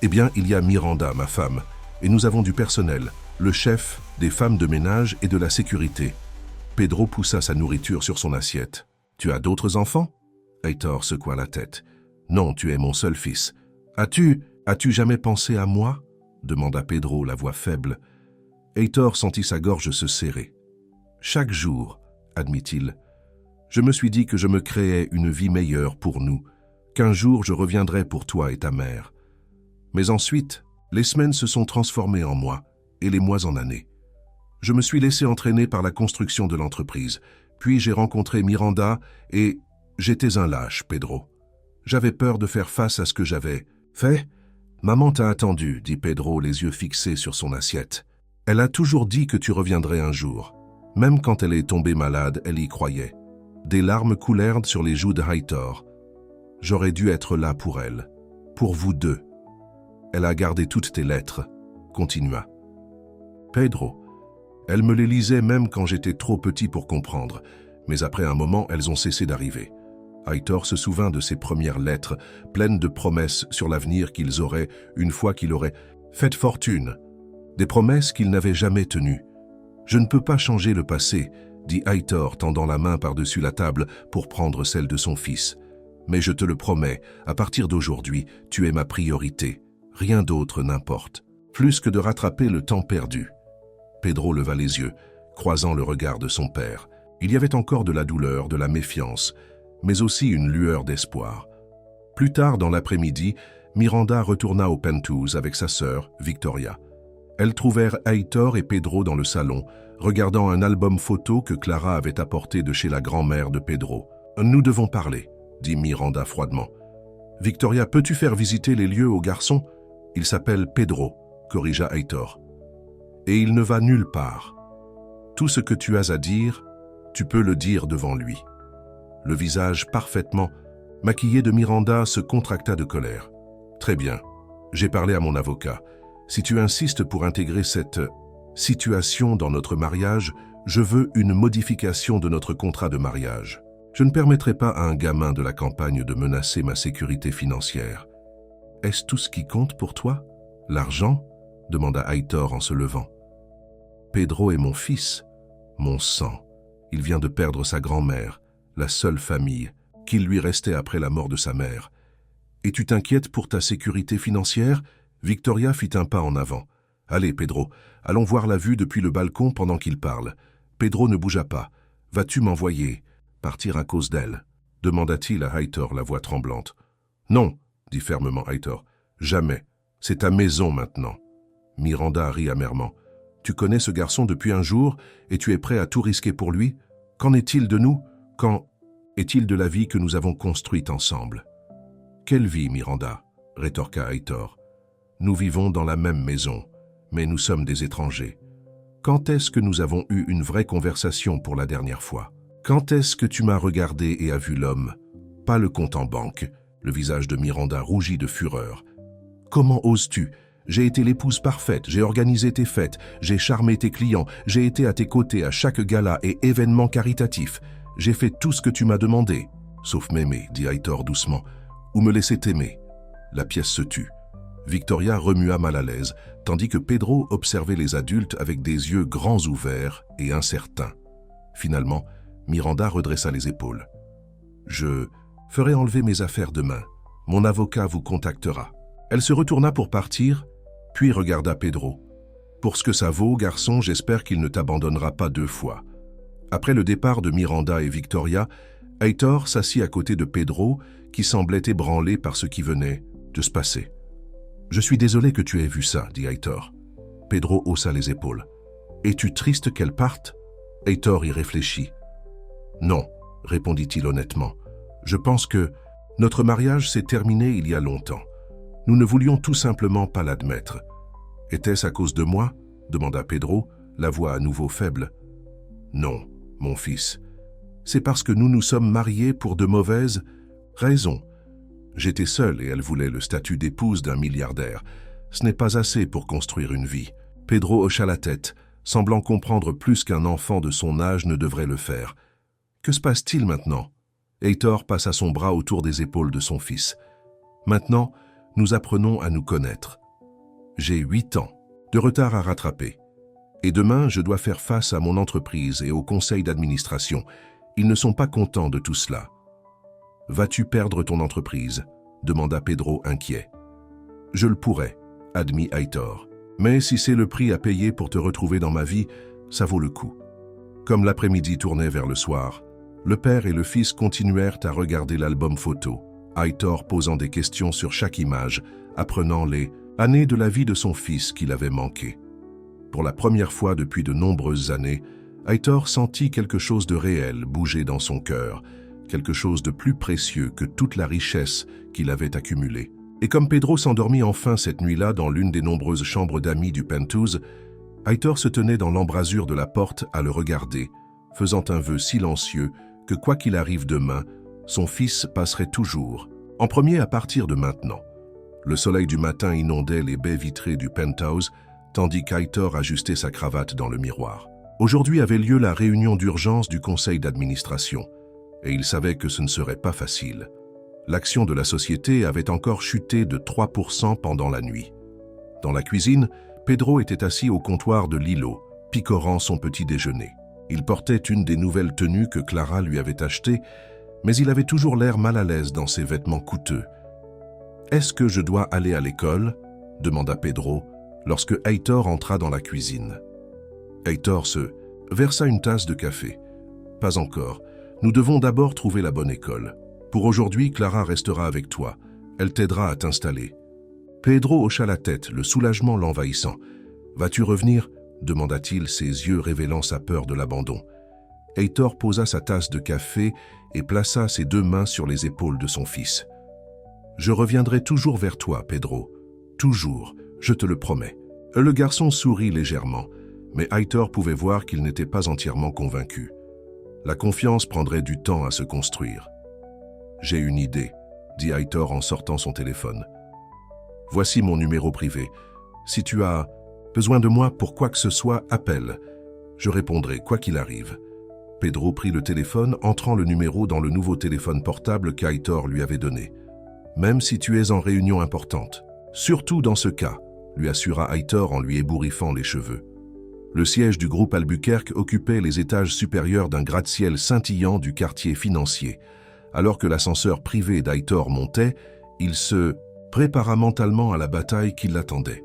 S1: Eh bien, il y a Miranda, ma femme, et nous avons du personnel, le chef, des femmes de ménage et de la sécurité. » Pedro poussa sa nourriture sur son assiette. « Tu as d'autres enfants ?» Aitor secoua la tête. « Non, tu es mon seul fils. As-tu jamais pensé à moi ?» demanda Pedro, la voix faible. Aitor sentit sa gorge se serrer. « Chaque jour, admit-il, je me suis dit que je me créais une vie meilleure pour nous, qu'un jour je reviendrais pour toi et ta mère. Mais ensuite, les semaines se sont transformées en mois et les mois en années. Je me suis laissé entraîner par la construction de l'entreprise, puis j'ai rencontré Miranda et j'étais un lâche, Pedro. J'avais peur de faire face à ce que j'avais fait. Maman t'a attendu, dit Pedro, les yeux fixés sur son assiette. Elle a toujours dit que tu reviendrais un jour. Même quand elle est tombée malade, elle y croyait. Des larmes coulèrent sur les joues de Aitor. J'aurais dû être là pour elle, pour vous deux. Elle a gardé toutes tes lettres, continua. Pedro, elle me les lisait même quand j'étais trop petit pour comprendre, mais après un moment, elles ont cessé d'arriver. Aitor se souvint de ses premières lettres, pleines de promesses sur l'avenir qu'ils auraient une fois qu'il aurait fait fortune. Des promesses qu'il n'avait jamais tenues. Je ne peux pas changer le passé, dit Aitor, tendant la main par-dessus la table pour prendre celle de son fils. Mais je te le promets, à partir d'aujourd'hui, tu es ma priorité. Rien d'autre n'importe. Plus que de rattraper le temps perdu. Pedro leva les yeux, croisant le regard de son père. Il y avait encore de la douleur, de la méfiance, mais aussi une lueur d'espoir. Plus tard dans l'après-midi, Miranda retourna au penthouse avec sa sœur, Victoria. Elles trouvèrent Aitor et Pedro dans le salon, regardant un album photo que Clara avait apporté de chez la grand-mère de Pedro. « Nous devons parler », dit Miranda froidement. « Victoria, peux-tu faire visiter les lieux au garçon ? Il s'appelle Pedro », corrigea Aitor. « Et il ne va nulle part. Tout ce que tu as à dire, tu peux le dire devant lui. » Le visage parfaitement maquillé de Miranda se contracta de colère. « Très bien, j'ai parlé à mon avocat. Si tu insistes pour intégrer cette situation dans notre mariage, je veux une modification de notre contrat de mariage. Je ne permettrai pas à un gamin de la campagne de menacer ma sécurité financière. » « Est-ce tout ce qui compte pour toi? L'argent » demanda Aitor en se levant. « Pedro est mon fils, mon sang. Il vient de perdre sa grand-mère, la seule famille qu'il lui restait après la mort de sa mère. Et tu t'inquiètes pour ta sécurité financière ?» Victoria fit un pas en avant. « Allez, Pedro, allons voir la vue depuis le balcon pendant qu'il parle. » Pedro ne bougea pas. « Vas-tu m'envoyer partir à cause d'elle » demanda-t-il à Aitor, la voix tremblante. « Non, » dit fermement Aitor. « Jamais. C'est ta maison maintenant. » Miranda rit amèrement. « Tu connais ce garçon depuis un jour et tu es prêt à tout risquer pour lui? Qu'en est-il de nous? Qu'en est-il de la vie que nous avons construite ensemble? » « Quelle vie, Miranda ?» rétorqua Aitor. « Nous vivons dans la même maison, mais nous sommes des étrangers. Quand est-ce que nous avons eu une vraie conversation pour la dernière fois? Quand est-ce que tu m'as regardé et as vu l'homme? Pas le compte en banque, Le visage de Miranda rougit de fureur. « Comment oses-tu ? J'ai été l'épouse parfaite, j'ai organisé tes fêtes, j'ai charmé tes clients, j'ai été à tes côtés à chaque gala et événement caritatif. J'ai fait tout ce que tu m'as demandé. Sauf m'aimer, dit Aitor doucement, ou me laisser t'aimer. » La pièce se tut. Victoria remua mal à l'aise, tandis que Pedro observait les adultes avec des yeux grands ouverts et incertains. Finalement, Miranda redressa les épaules. « Je ferai enlever mes affaires demain. Mon avocat vous contactera. » Elle se retourna pour partir, puis regarda Pedro. « Pour ce que ça vaut, garçon, j'espère qu'il ne t'abandonnera pas 2 fois. » Après le départ de Miranda et Victoria, Aitor s'assit à côté de Pedro, qui semblait ébranlé par ce qui venait de se passer. « Je suis désolé que tu aies vu ça, » dit Aitor. Pedro haussa les épaules. « Es-tu triste qu'elle parte ?» Aitor y réfléchit. « Non, » répondit-il honnêtement. « Je pense que notre mariage s'est terminé il y a longtemps. Nous ne voulions tout simplement pas l'admettre. »« Était-ce à cause de moi ?» demanda Pedro, la voix à nouveau faible. « Non, mon fils. C'est parce que nous nous sommes mariés pour de mauvaises raisons. J'étais seul et elle voulait le statut d'épouse d'un milliardaire. Ce n'est pas assez pour construire une vie. » Pedro hocha la tête, semblant comprendre plus qu'un enfant de son âge ne devrait le faire. « Que se passe-t-il maintenant ?» Aitor passa son bras autour des épaules de son fils. « Maintenant, nous apprenons à nous connaître. J'ai 8 ans de retard à rattraper. Et demain, je dois faire face à mon entreprise et au conseil d'administration. Ils ne sont pas contents de tout cela. »« Vas-tu perdre ton entreprise ?» demanda Pedro inquiet. « Je le pourrais, » admit Aitor. « Mais si c'est le prix à payer pour te retrouver dans ma vie, ça vaut le coup. » Comme l'après-midi tournait vers le soir, le père et le fils continuèrent à regarder l'album photo, Aitor posant des questions sur chaque image, apprenant les années de la vie de son fils qu'il avait manqué. Pour la première fois depuis de nombreuses années, Aitor sentit quelque chose de réel bouger dans son cœur, quelque chose de plus précieux que toute la richesse qu'il avait accumulée. Et comme Pedro s'endormit enfin cette nuit-là dans l'une des nombreuses chambres d'amis du penthouse, Aitor se tenait dans l'embrasure de la porte à le regarder, faisant un vœu silencieux que quoi qu'il arrive demain, son fils passerait toujours, en premier à partir de maintenant. Le soleil du matin inondait les baies vitrées du penthouse, tandis qu'Aitor ajustait sa cravate dans le miroir. Aujourd'hui avait lieu la réunion d'urgence du conseil d'administration, et il savait que ce ne serait pas facile. L'action de la société avait encore chuté de 3% pendant la nuit. Dans la cuisine, Pedro était assis au comptoir de Lilo, picorant son petit déjeuner. Il portait une des nouvelles tenues que Clara lui avait achetées, mais il avait toujours l'air mal à l'aise dans ses vêtements coûteux. « Est-ce que je dois aller à l'école ?» demanda Pedro, lorsque Aitor entra dans la cuisine. Aitor se versa une tasse de café. « Pas encore. Nous devons d'abord trouver la bonne école. Pour aujourd'hui, Clara restera avec toi. Elle t'aidera à t'installer. » Pedro hocha la tête, le soulagement l'envahissant. « Vas-tu revenir ?» demanda-t-il, ses yeux révélant sa peur de l'abandon. Aitor posa sa tasse de café et plaça ses 2 mains sur les épaules de son fils. « Je reviendrai toujours vers toi, Pedro. Toujours, je te le promets. » Le garçon sourit légèrement, mais Aitor pouvait voir qu'il n'était pas entièrement convaincu. La confiance prendrait du temps à se construire. « J'ai une idée, » dit Aitor en sortant son téléphone. « Voici mon numéro privé. Si tu as besoin de moi pour quoi que ce soit, appelle. Je répondrai quoi qu'il arrive. » Pedro prit le téléphone, entrant le numéro dans le nouveau téléphone portable qu'Aitor lui avait donné. « Même si tu es en réunion importante. Surtout dans ce cas, » lui assura Aitor en lui ébouriffant les cheveux. Le siège du groupe Albuquerque occupait les étages supérieurs d'un gratte-ciel scintillant du quartier financier. Alors que l'ascenseur privé d'Aitor montait, il se prépara mentalement à la bataille qui l'attendait.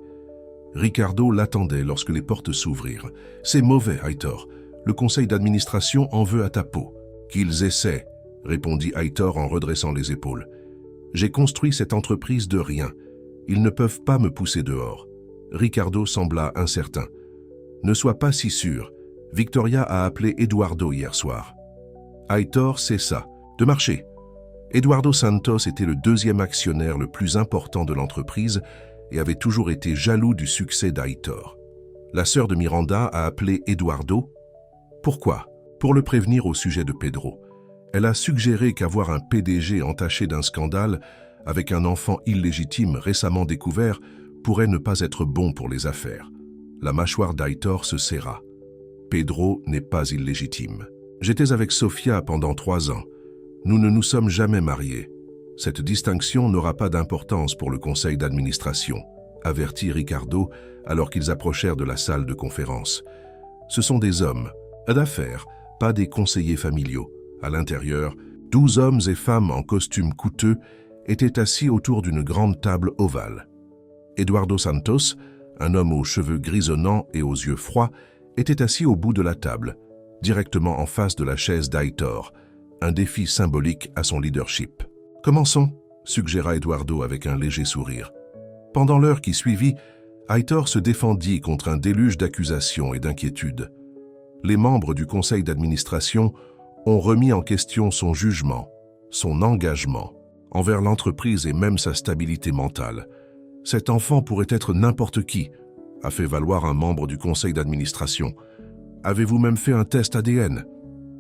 S1: Ricardo l'attendait lorsque les portes s'ouvrirent. « C'est mauvais, Aitor. Le conseil d'administration en veut à ta peau. »« Qu'ils essaient, » répondit Aitor en redressant les épaules. « J'ai construit cette entreprise de rien. Ils ne peuvent pas me pousser dehors. » Ricardo sembla incertain. « Ne sois pas si sûr. Victoria a appelé Eduardo hier soir. » Aitor cessa de marcher. Eduardo Santos était le 2e actionnaire le plus important de l'entreprise et avait toujours été jaloux du succès d'Aitor. La sœur de Miranda a appelé Eduardo. Pourquoi ? Pour le prévenir au sujet de Pedro. Elle a suggéré qu'avoir un PDG entaché d'un scandale avec un enfant illégitime récemment découvert pourrait ne pas être bon pour les affaires. La mâchoire d'Aitor se serra. Pedro n'est pas illégitime. J'étais avec Sofia pendant 3 ans. Nous ne nous sommes jamais mariés. Cette distinction n'aura pas d'importance pour le conseil d'administration, avertit Ricardo alors qu'ils approchèrent de la salle de conférence. Ce sont des hommes d'affaires, pas des conseillers familiaux. À l'intérieur, 12 hommes et femmes en costumes coûteux étaient assis autour d'une grande table ovale. Eduardo Santos, un homme aux cheveux grisonnants et aux yeux froids, était assis au bout de la table, directement en face de la chaise d'Aitor, un défi symbolique à son leadership. « Commençons », suggéra Eduardo avec un léger sourire. Pendant l'heure qui suivit, Aitor se défendit contre un déluge d'accusations et d'inquiétudes. Les membres du conseil d'administration ont remis en question son jugement, son engagement envers l'entreprise et même sa stabilité mentale. « Cet enfant pourrait être n'importe qui », a fait valoir un membre du conseil d'administration. « Avez-vous même fait un test ADN ?»«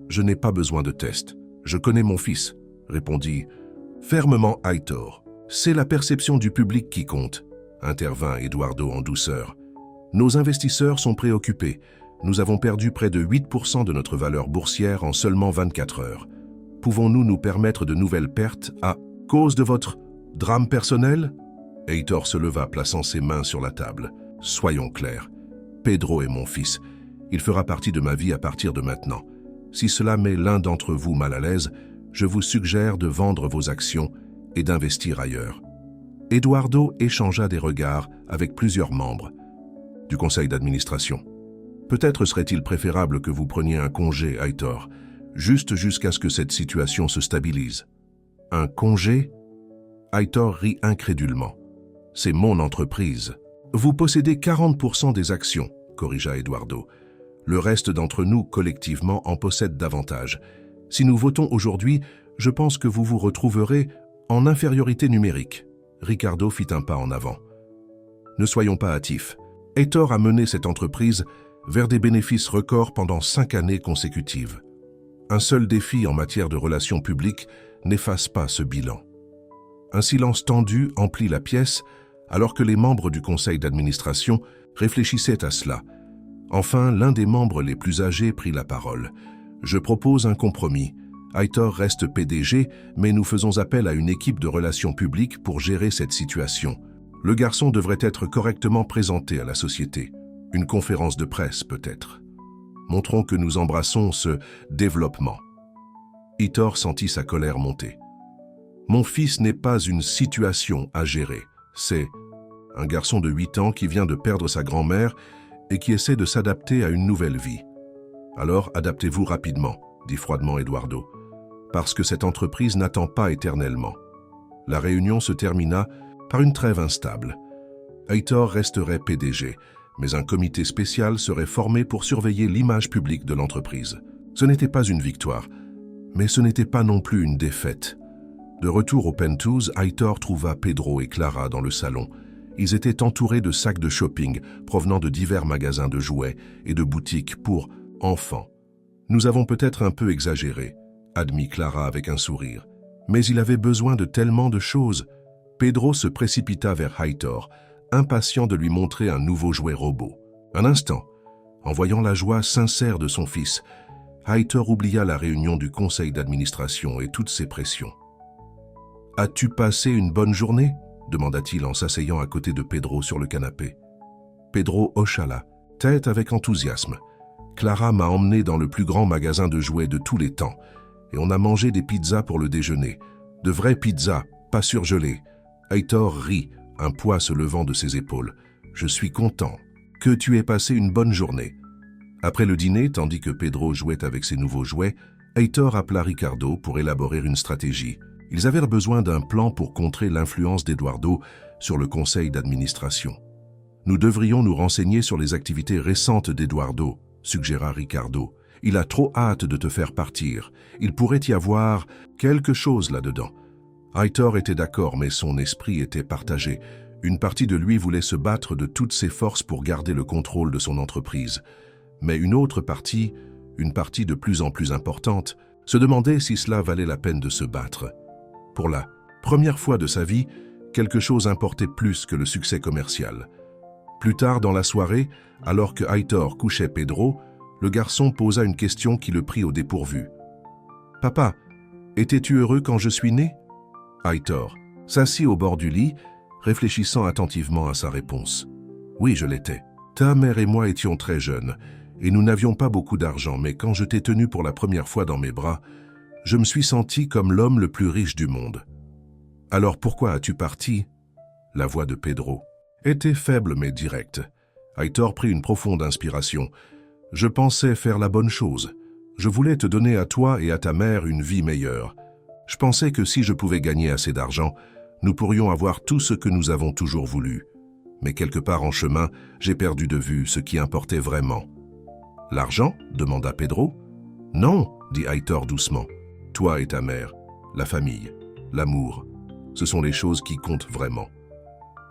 S1: Je n'ai pas besoin de test. Je connais mon fils », répondit fermement Aitor. « C'est la perception du public qui compte », intervint Eduardo en douceur. « Nos investisseurs sont préoccupés. Nous avons perdu près de 8% de notre valeur boursière en seulement 24 heures. Pouvons-nous nous permettre de nouvelles pertes à cause de votre drame personnel ?» Aitor se leva, plaçant ses mains sur la table. « Soyons clairs. Pedro est mon fils. Il fera partie de ma vie à partir de maintenant. Si cela met l'un d'entre vous mal à l'aise, je vous suggère de vendre vos actions et d'investir ailleurs. » Eduardo échangea des regards avec plusieurs membres du conseil d'administration. « Peut-être serait-il préférable que vous preniez un congé, Aitor, juste jusqu'à ce que cette situation se stabilise. » « Un congé ?» Aitor rit incrédulement. « C'est mon entreprise. »« Vous possédez 40% des actions, » corrigea Eduardo. « Le reste d'entre nous, collectivement, en possède davantage. Si nous votons aujourd'hui, je pense que vous vous retrouverez en infériorité numérique. » Ricardo fit un pas en avant. « Ne soyons pas hâtifs. Aitor a mené cette entreprise vers des bénéfices records pendant 5 années consécutives. Un seul défi en matière de relations publiques n'efface pas ce bilan. » Un silence tendu emplit la pièce alors que les membres du conseil d'administration réfléchissaient à cela. Enfin, l'un des membres les plus âgés prit la parole. « Je propose un compromis. Aitor reste PDG, mais nous faisons appel à une équipe de relations publiques pour gérer cette situation. Le garçon devrait être correctement présenté à la société. Une conférence de presse, peut-être. Montrons que nous embrassons ce développement. » Aitor sentit sa colère monter. « Mon fils n'est pas une situation à gérer. C'est un garçon de 8 ans qui vient de perdre sa grand-mère et qui essaie de s'adapter à une nouvelle vie. Alors adaptez-vous rapidement, dit froidement Eduardo, parce que cette entreprise n'attend pas éternellement. » La réunion se termina par une trêve instable. Aitor resterait PDG, mais un comité spécial serait formé pour surveiller l'image publique de l'entreprise. Ce n'était pas une victoire, mais ce n'était pas non plus une défaite. De retour au Penthouse, Aitor trouva Pedro et Clara dans le salon. Ils étaient entourés de sacs de shopping provenant de divers magasins de jouets et de boutiques pour enfants. « Nous avons peut-être un peu exagéré », admit Clara avec un sourire. « Mais il avait besoin de tellement de choses. » Pedro se précipita vers Aitor, impatient de lui montrer un nouveau jouet robot. Un instant, en voyant la joie sincère de son fils, Aitor oublia la réunion du conseil d'administration et toutes ses pressions. « As-tu passé une bonne journée ?» demanda-t-il en s'asseyant à côté de Pedro sur le canapé. Pedro hocha la tête avec enthousiasme. « Clara m'a emmené dans le plus grand magasin de jouets de tous les temps et on a mangé des pizzas pour le déjeuner. De vraies pizzas, pas surgelées. » Aitor rit, un poids se levant de ses épaules. « Je suis content que tu aies passé une bonne journée. » Après le dîner, tandis que Pedro jouait avec ses nouveaux jouets, Aitor appela Ricardo pour élaborer une stratégie. Ils avaient besoin d'un plan pour contrer l'influence d'Eduardo sur le conseil d'administration. « Nous devrions nous renseigner sur les activités récentes d'Eduardo, » suggéra Ricardo. « Il a trop hâte de te faire partir. Il pourrait y avoir quelque chose là-dedans. » Aitor était d'accord, mais son esprit était partagé. Une partie de lui voulait se battre de toutes ses forces pour garder le contrôle de son entreprise. Mais une autre partie, une partie de plus en plus importante, se demandait si cela valait la peine de se battre. Pour la première fois de sa vie, quelque chose importait plus que le succès commercial. Plus tard dans la soirée, alors que Aitor couchait Pedro, le garçon posa une question qui le prit au dépourvu. « Papa, étais-tu heureux quand je suis né ?» Aitor s'assit au bord du lit, réfléchissant attentivement à sa réponse. « Oui, je l'étais. Ta mère et moi étions très jeunes, et nous n'avions pas beaucoup d'argent, mais quand je t'ai tenu pour la première fois dans mes bras, je me suis senti comme l'homme le plus riche du monde. Alors pourquoi as-tu parti ?» La voix de Pedro était faible mais directe. Aitor prit une profonde inspiration. « Je pensais faire la bonne chose. Je voulais te donner à toi et à ta mère une vie meilleure. Je pensais que si je pouvais gagner assez d'argent, nous pourrions avoir tout ce que nous avons toujours voulu. Mais quelque part en chemin, j'ai perdu de vue ce qui importait vraiment. »« L'argent » demanda Pedro. « Non, dit Aitor doucement. Toi et ta mère, la famille, l'amour, ce sont les choses qui comptent vraiment. »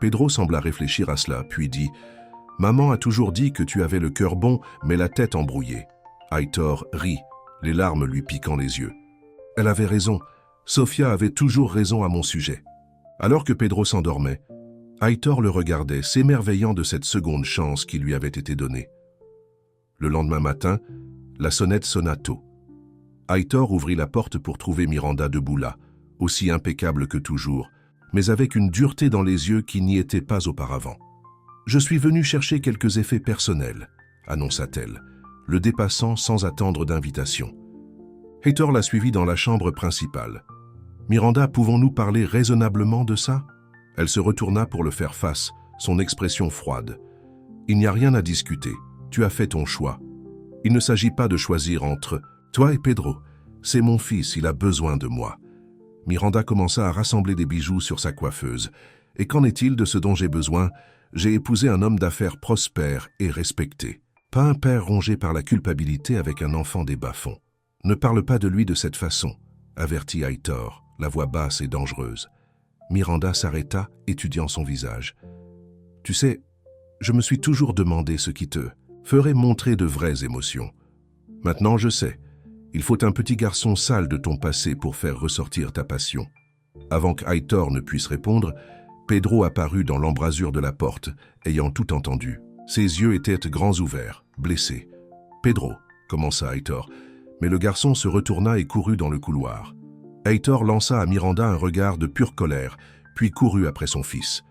S1: Pedro sembla réfléchir à cela, puis dit « Maman a toujours dit que tu avais le cœur bon, mais la tête embrouillée. » Aitor rit, les larmes lui piquant les yeux. Elle avait raison, Sofia avait toujours raison à mon sujet. Alors que Pedro s'endormait, Aitor le regardait, s'émerveillant de cette seconde chance qui lui avait été donnée. Le lendemain matin, la sonnette sonna tôt. Aitor ouvrit la porte pour trouver Miranda debout là, aussi impeccable que toujours, mais avec une dureté dans les yeux qui n'y était pas auparavant. « Je suis venu chercher quelques effets personnels, » annonça-t-elle, le dépassant sans attendre d'invitation. Aitor la suivit dans la chambre principale. « Miranda, pouvons-nous parler raisonnablement de ça ?» Elle se retourna pour le faire face, son expression froide. « Il n'y a rien à discuter, tu as fait ton choix. Il ne s'agit pas de choisir entre toi et Pedro. C'est mon fils, il a besoin de moi. » Miranda commença à rassembler des bijoux sur sa coiffeuse. « Et qu'en est-il de ce dont j'ai besoin ? J'ai épousé un homme d'affaires prospère et respecté. Pas un père rongé par la culpabilité avec un enfant des bas-fonds. Ne parle pas de lui de cette façon, » avertit Aitor, la voix basse et dangereuse. Miranda s'arrêta, étudiant son visage. « Tu sais, je me suis toujours demandé ce qui te ferait montrer de vraies émotions. Maintenant, je sais. Il faut un petit garçon sale de ton passé pour faire ressortir ta passion. » Avant qu'Aitor ne puisse répondre, Pedro apparut dans l'embrasure de la porte, ayant tout entendu. Ses yeux étaient grands ouverts, blessés. « Pedro » commença Aitor, mais le garçon se retourna et courut dans le couloir. Aitor lança à Miranda un regard de pure colère, puis courut après son fils.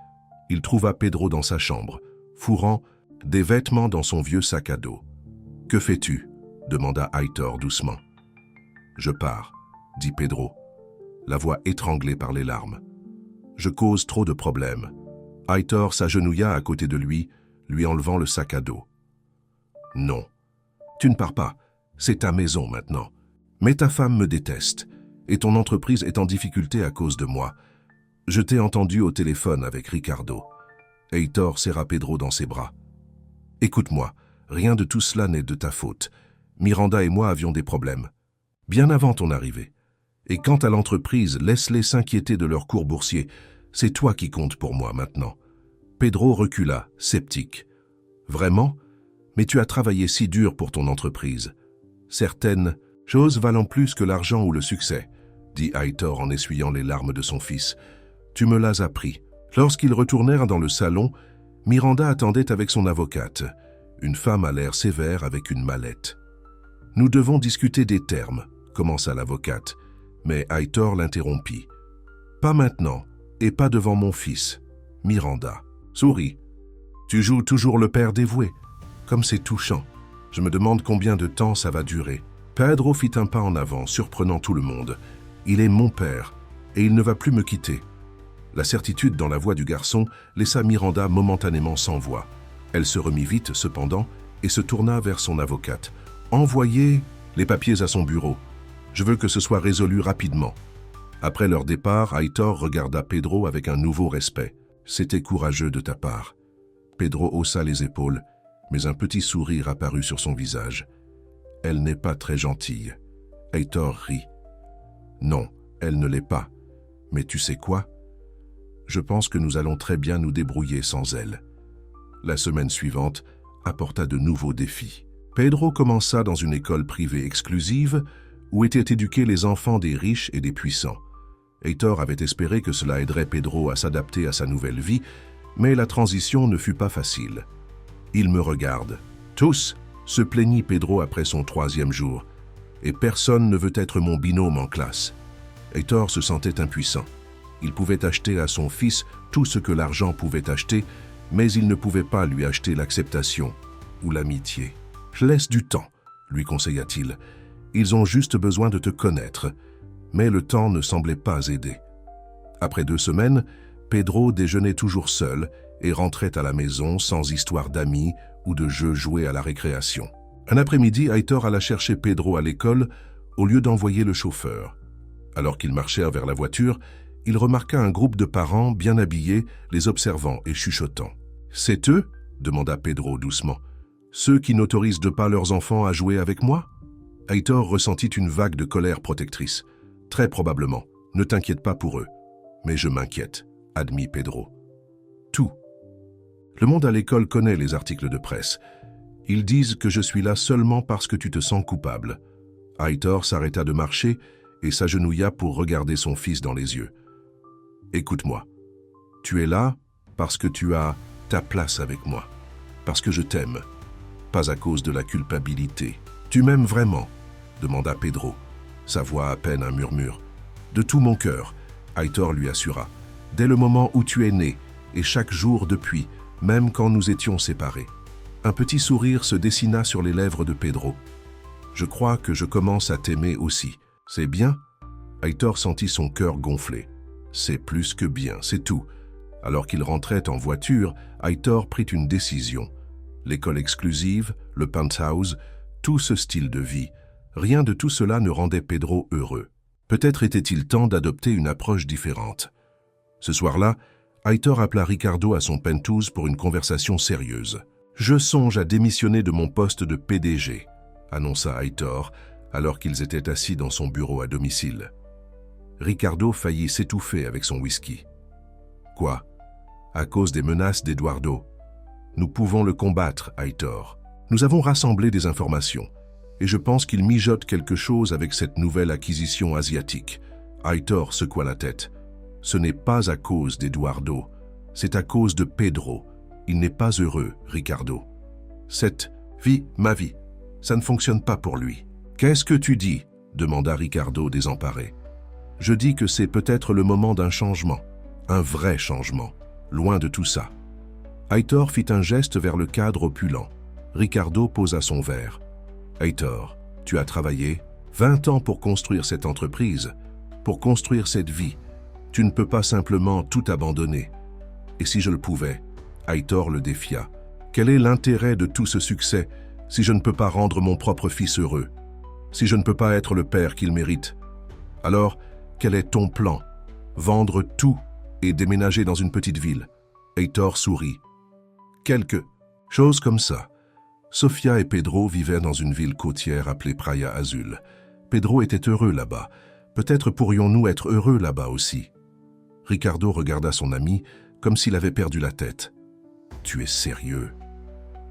S1: Il trouva Pedro dans sa chambre, fourrant des vêtements dans son vieux sac à dos. « Que fais-tu » demanda Aitor doucement. « Je pars » dit Pedro, la voix étranglée par les larmes. « Je cause trop de problèmes. » Aitor s'agenouilla à côté de lui enlevant le sac à dos. « Non, tu ne pars pas, c'est ta maison maintenant. Mais ta femme me déteste, et ton entreprise est en difficulté à cause de moi. Je t'ai entendu au téléphone avec Ricardo. » Aitor serra Pedro dans ses bras. « Écoute-moi, rien de tout cela n'est de ta faute. Miranda et moi avions des problèmes, bien avant ton arrivée. Et quant à l'entreprise, laisse-les s'inquiéter de leur cours boursier. C'est toi qui comptes pour moi maintenant. » Pedro recula, sceptique. « Vraiment ? Mais tu as travaillé si dur pour ton entreprise. Certaines choses valent plus que l'argent ou le succès, » dit Aitor en essuyant les larmes de son fils. « Tu me l'as appris. » Lorsqu'ils retournèrent dans le salon, Miranda attendait avec son avocate, une femme à l'air sévère avec une mallette. « Nous devons discuter des termes, » commença l'avocate, mais Aitor l'interrompit. « Pas maintenant, et pas devant mon fils. Miranda, souris. Tu joues toujours le père dévoué. Comme c'est touchant. Je me demande combien de temps ça va durer. » Pedro fit un pas en avant, surprenant tout le monde. « Il est mon père, et il ne va plus me quitter. » La certitude dans la voix du garçon laissa Miranda momentanément sans voix. Elle se remit vite, cependant, et se tourna vers son avocate. « Envoyez les papiers à son bureau. Je veux que ce soit résolu rapidement. » Après leur départ, Aitor regarda Pedro avec un nouveau respect. « C'était courageux de ta part. » Pedro haussa les épaules, mais un petit sourire apparut sur son visage. « Elle n'est pas très gentille. » Aitor rit. « Non, elle ne l'est pas. Mais tu sais quoi ? Je pense que nous allons très bien nous débrouiller sans elle. » La semaine suivante apporta de nouveaux défis. Pedro commença dans une école privée exclusive, où étaient éduqués les enfants des riches et des puissants. Heitor avait espéré que cela aiderait Pedro à s'adapter à sa nouvelle vie, mais la transition ne fut pas facile. « Ils me regardent. Tous !» se plaignit Pedro après son 3e jour. « Et personne ne veut être mon binôme en classe. » Heitor se sentait impuissant. Il pouvait acheter à son fils tout ce que l'argent pouvait acheter, mais il ne pouvait pas lui acheter l'acceptation ou l'amitié. « Laisse du temps, » lui conseilla-t-il. « Ils ont juste besoin de te connaître. » Mais le temps ne semblait pas aider. Après 2 semaines, Pedro déjeunait toujours seul et rentrait à la maison sans histoire d'amis ou de jeux joués à la récréation. Un après-midi, Heitor alla chercher Pedro à l'école au lieu d'envoyer le chauffeur. Alors qu'ils marchèrent vers la voiture, il remarqua un groupe de parents bien habillés, les observant et chuchotant. « C'est eux ?» demanda Pedro doucement. « Ceux qui n'autorisent pas leurs enfants à jouer avec moi ?» Heitor ressentit une vague de colère protectrice. « Très probablement. Ne t'inquiète pas pour eux. »« Mais je m'inquiète, » admit Pedro. « Tout. Le monde à l'école connaît les articles de presse. Ils disent que je suis là seulement parce que tu te sens coupable. » Heitor s'arrêta de marcher et s'agenouilla pour regarder son fils dans les yeux. « Écoute-moi. Tu es là parce que tu as ta place avec moi. Parce que je t'aime. Pas à cause de la culpabilité. Tu m'aimes vraiment ?» demanda Pedro, sa voix à peine un murmure. « De tout mon cœur, » Heitor lui assura. « Dès le moment où tu es né, et chaque jour depuis, même quand nous étions séparés. » Un petit sourire se dessina sur les lèvres de Pedro. « Je crois que je commence à t'aimer aussi. C'est bien ?» Heitor sentit son cœur gonfler. « C'est plus que bien, c'est tout. » Alors qu'il rentrait en voiture, Heitor prit une décision. L'école exclusive, le penthouse, tout ce style de vie, rien de tout cela ne rendait Pedro heureux. Peut-être était-il temps d'adopter une approche différente. Ce soir-là, Heitor appela Ricardo à son penthouse pour une conversation sérieuse. « Je songe à démissionner de mon poste de PDG », annonça Heitor, alors qu'ils étaient assis dans son bureau à domicile. Ricardo faillit s'étouffer avec son whisky. « Quoi ? À cause des menaces d'Eduardo. Nous pouvons le combattre, Heitor. Nous avons rassemblé des informations, et je pense qu'il mijote quelque chose avec cette nouvelle acquisition asiatique. » Heitor secoua la tête. « Ce n'est pas à cause d'Eduardo, c'est à cause de Pedro. Il n'est pas heureux, Ricardo. Cette vie, ma vie, ça ne fonctionne pas pour lui. »« Qu'est-ce que tu dis ?» demanda Ricardo désemparé. « Je dis que c'est peut-être le moment d'un changement, un vrai changement, loin de tout ça. » Heitor fit un geste vers le cadre opulent. Ricardo posa son verre. « Heitor, tu as travaillé 20 ans pour construire cette entreprise, pour construire cette vie. Tu ne peux pas simplement tout abandonner. Et si je le pouvais ?» Heitor le défia. « Quel est l'intérêt de tout ce succès si je ne peux pas rendre mon propre fils heureux, si je ne peux pas être le père qu'il mérite? Alors, quel est ton plan? Vendre tout et déménager dans une petite ville ?» Heitor sourit. « Quelque chose comme ça. » Sofia et Pedro vivaient dans une ville côtière appelée Praia Azul. Pedro était heureux là-bas. Peut-être pourrions-nous être heureux là-bas aussi. Ricardo regarda son ami comme s'il avait perdu la tête. « Tu es sérieux ?»«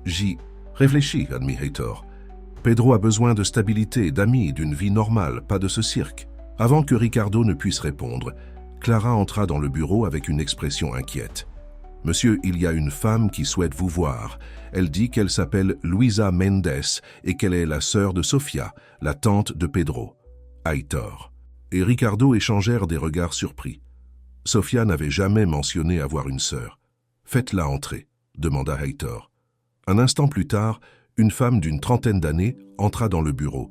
S1: J'y réfléchis, » admit Heitor. « Pedro a besoin de stabilité, d'amis, d'une vie normale, pas de ce cirque. » Avant que Ricardo ne puisse répondre, Clara entra dans le bureau avec une expression inquiète. « Monsieur, il y a une femme qui souhaite vous voir. Elle dit qu'elle s'appelle Luisa Mendes et qu'elle est la sœur de Sofia, la tante de Pedro. » Heitor et Ricardo échangèrent des regards surpris. Sofia n'avait jamais mentionné avoir une sœur. « Faites-la entrer », demanda Heitor. Un instant plus tard, une femme d'une 30aine d'années entra dans le bureau.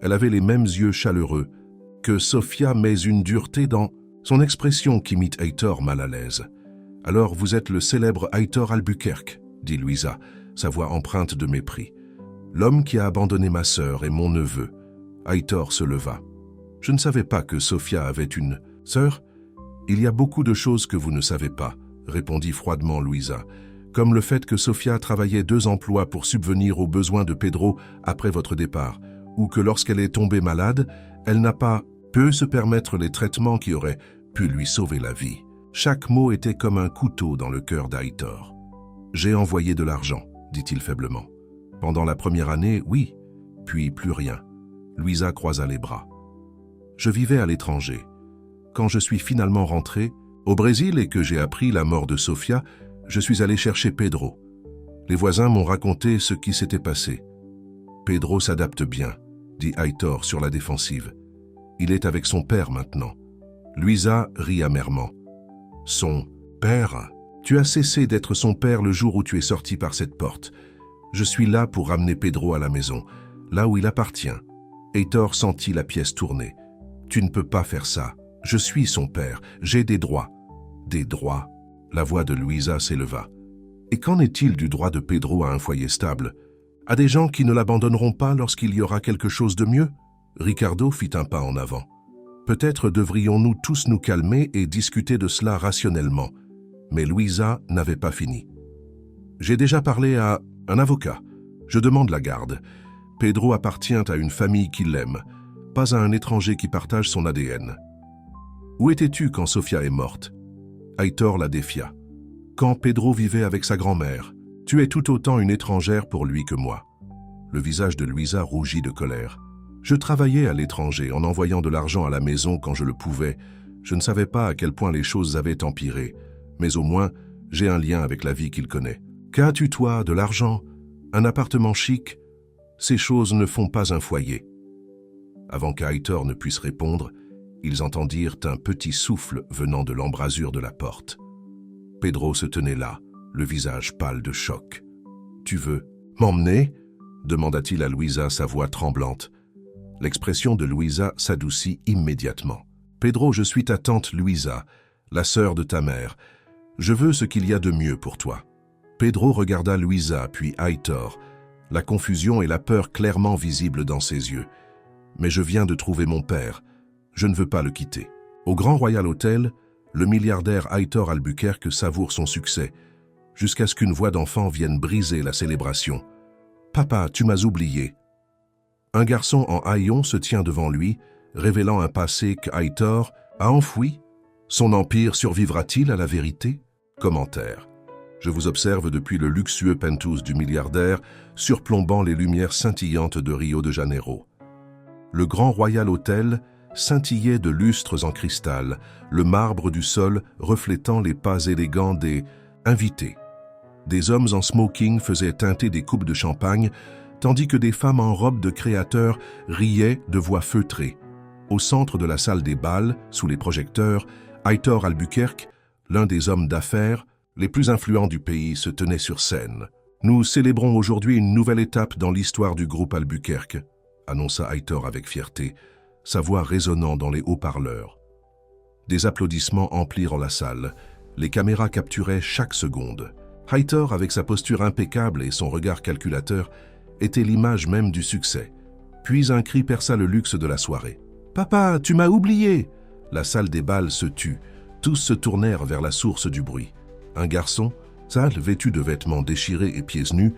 S1: Elle avait les mêmes yeux chaleureux que Sofia, mais une dureté dans son expression qui mit Heitor mal à l'aise. « Alors vous êtes le célèbre Heitor Albuquerque » dit Luisa, sa voix empreinte de mépris. « L'homme qui a abandonné ma sœur et mon neveu. » Heitor se leva. « Je ne savais pas que Sofia avait une sœur. Il y a beaucoup de choses que vous ne savez pas, » répondit froidement Luisa, comme le fait que Sofia travaillait 2 emplois pour subvenir aux besoins de Pedro après votre départ, ou que lorsqu'elle est tombée malade, elle n'a pas pu se permettre les traitements qui auraient pu lui sauver la vie. Chaque mot était comme un couteau dans le cœur d'Heitor. « J'ai envoyé de l'argent, dit-il faiblement. Pendant la première année, oui, puis plus rien. » Luisa croisa les bras. Je vivais à l'étranger. Quand je suis finalement rentré au Brésil et que j'ai appris la mort de Sofia, je suis allé chercher Pedro. Les voisins m'ont raconté ce qui s'était passé. Pedro s'adapte bien, dit Aitor sur la défensive. Il est avec son père maintenant. Luisa rit amèrement. Son père? Tu as cessé d'être son père le jour où tu es sorti par cette porte. Je suis là pour ramener Pedro à la maison, là où il appartient. Aitor sentit la pièce tourner. Tu ne peux pas faire ça. Je suis son père. J'ai des droits. Des droits? La voix de Luisa s'éleva. Et qu'en est-il du droit de Pedro à un foyer stable? À des gens qui ne l'abandonneront pas lorsqu'il y aura quelque chose de mieux? Ricardo fit un pas en avant. Peut-être devrions-nous tous nous calmer et discuter de cela rationnellement. Mais Luisa n'avait pas fini. J'ai déjà parlé à un avocat. Je demande la garde. Pedro appartient à une famille qui l'aime, pas à un étranger qui partage son ADN. Où étais-tu quand Sofia est morte? Aitor la défia. Quand Pedro vivait avec sa grand-mère, tu es tout autant une étrangère pour lui que moi. Le visage de Luisa rougit de colère. Je travaillais à l'étranger en envoyant de l'argent à la maison quand je le pouvais. Je ne savais pas à quel point les choses avaient empiré, mais au moins, j'ai un lien avec la vie qu'il connaît. Qu'as-tu toi, de l'argent? Un appartement chic? Ces choses ne font pas un foyer. Avant qu'Aitor ne puisse répondre, ils entendirent un petit souffle venant de l'embrasure de la porte. Pedro se tenait là, le visage pâle de choc. « Tu veux m'emmener » demanda-t-il à Luisa, sa voix tremblante. L'expression de Luisa s'adoucit immédiatement. « Pedro, je suis ta tante Luisa, la sœur de ta mère. Je veux ce qu'il y a de mieux pour toi. » Pedro regarda Luisa, puis Aitor, la confusion et la peur clairement visibles dans ses yeux. « Mais je viens de trouver mon père. Je ne veux pas le quitter. » Au Grand Royal Hotel, le milliardaire Aitor Albuquerque savoure son succès, jusqu'à ce qu'une voix d'enfant vienne briser la célébration. « Papa, tu m'as oublié. » Un garçon en haillons se tient devant lui, révélant un passé qu'Aitor a enfoui. Son empire survivra-t-il à la vérité? Commentaire. Je vous observe depuis le luxueux penthouse du milliardaire, surplombant les lumières scintillantes de Rio de Janeiro. Le Grand Royal Hotel scintillait de lustres en cristal, le marbre du sol reflétant les pas élégants des invités. Des hommes en smoking faisaient teinter des coupes de champagne, tandis que des femmes en robe de créateurs riaient de voix feutrées. Au centre de la salle des bals, sous les projecteurs, Aitor Albuquerque, l'un des hommes d'affaires les plus influents du pays, se tenait sur scène. « Nous célébrons aujourd'hui une nouvelle étape dans l'histoire du groupe Albuquerque », annonça Aitor avec fierté, sa voix résonnant dans les haut-parleurs. Des applaudissements emplirent la salle. Les caméras capturaient chaque seconde. Aitor, avec sa posture impeccable et son regard calculateur, était l'image même du succès. Puis un cri perça le luxe de la soirée. « Papa, tu m'as oublié !» La salle des bals se tut. Tous se tournèrent vers la source du bruit. Un garçon, sale, vêtu de vêtements déchirés et pieds nus,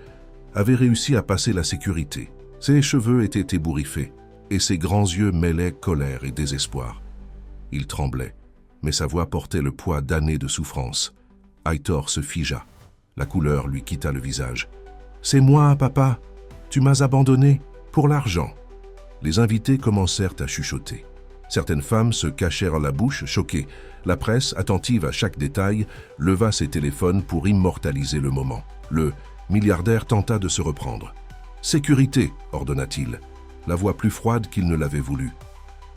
S1: avait réussi à passer la sécurité. Ses cheveux étaient ébouriffés, et ses grands yeux mêlaient colère et désespoir. Il tremblait, mais sa voix portait le poids d'années de souffrance. Aitor se figea. La couleur lui quitta le visage. « C'est moi, papa. Tu m'as abandonné pour l'argent. » Les invités commencèrent à chuchoter. Certaines femmes se cachèrent la bouche, choquées. La presse, attentive à chaque détail, leva ses téléphones pour immortaliser le moment. Le milliardaire tenta de se reprendre. « Sécurité !» ordonna-t-il, la voix plus froide qu'il ne l'avait voulu.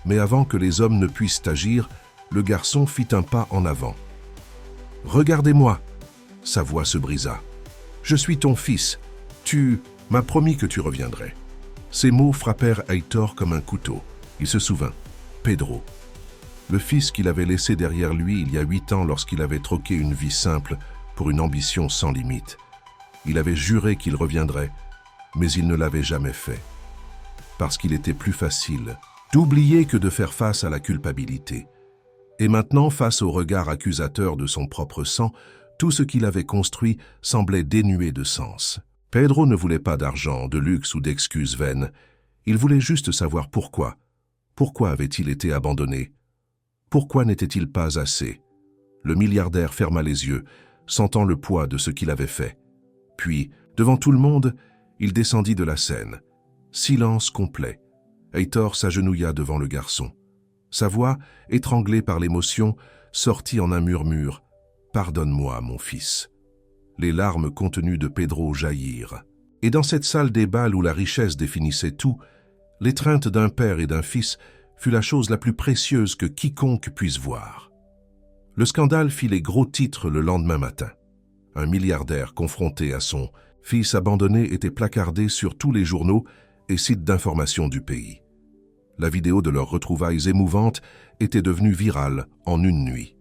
S1: Mais avant que les hommes ne puissent agir, le garçon fit un pas en avant. « Regardez-moi !» Sa voix se brisa. « Je suis ton fils. Tu m'as promis que tu reviendrais. » Ces mots frappèrent Aitor comme un couteau. Il se souvint. Pedro. Le fils qu'il avait laissé derrière lui il y a 8 ans lorsqu'il avait troqué une vie simple pour une ambition sans limite. Il avait juré qu'il reviendrait, mais il ne l'avait jamais fait. Parce qu'il était plus facile d'oublier que de faire face à la culpabilité. Et maintenant, face au regard accusateur de son propre sang, tout ce qu'il avait construit semblait dénué de sens. Pedro ne voulait pas d'argent, de luxe ou d'excuses vaines. Il voulait juste savoir pourquoi. Pourquoi avait-il été abandonné? Pourquoi n'était-il pas assez? Le milliardaire ferma les yeux, sentant le poids de ce qu'il avait fait. Puis, devant tout le monde, il descendit de la scène. Silence complet. Heitor s'agenouilla devant le garçon. Sa voix, étranglée par l'émotion, sortit en un murmure. « Pardonne-moi, mon fils. » Les larmes contenues de Pedro jaillirent. Et dans cette salle des bals où la richesse définissait tout, l'étreinte d'un père et d'un fils fut la chose la plus précieuse que quiconque puisse voir. Le scandale fit les gros titres le lendemain matin. Un milliardaire confronté à son fils abandonné était placardé sur tous les journaux et sites d'information du pays. La vidéo de leurs retrouvailles émouvantes était devenue virale en une nuit.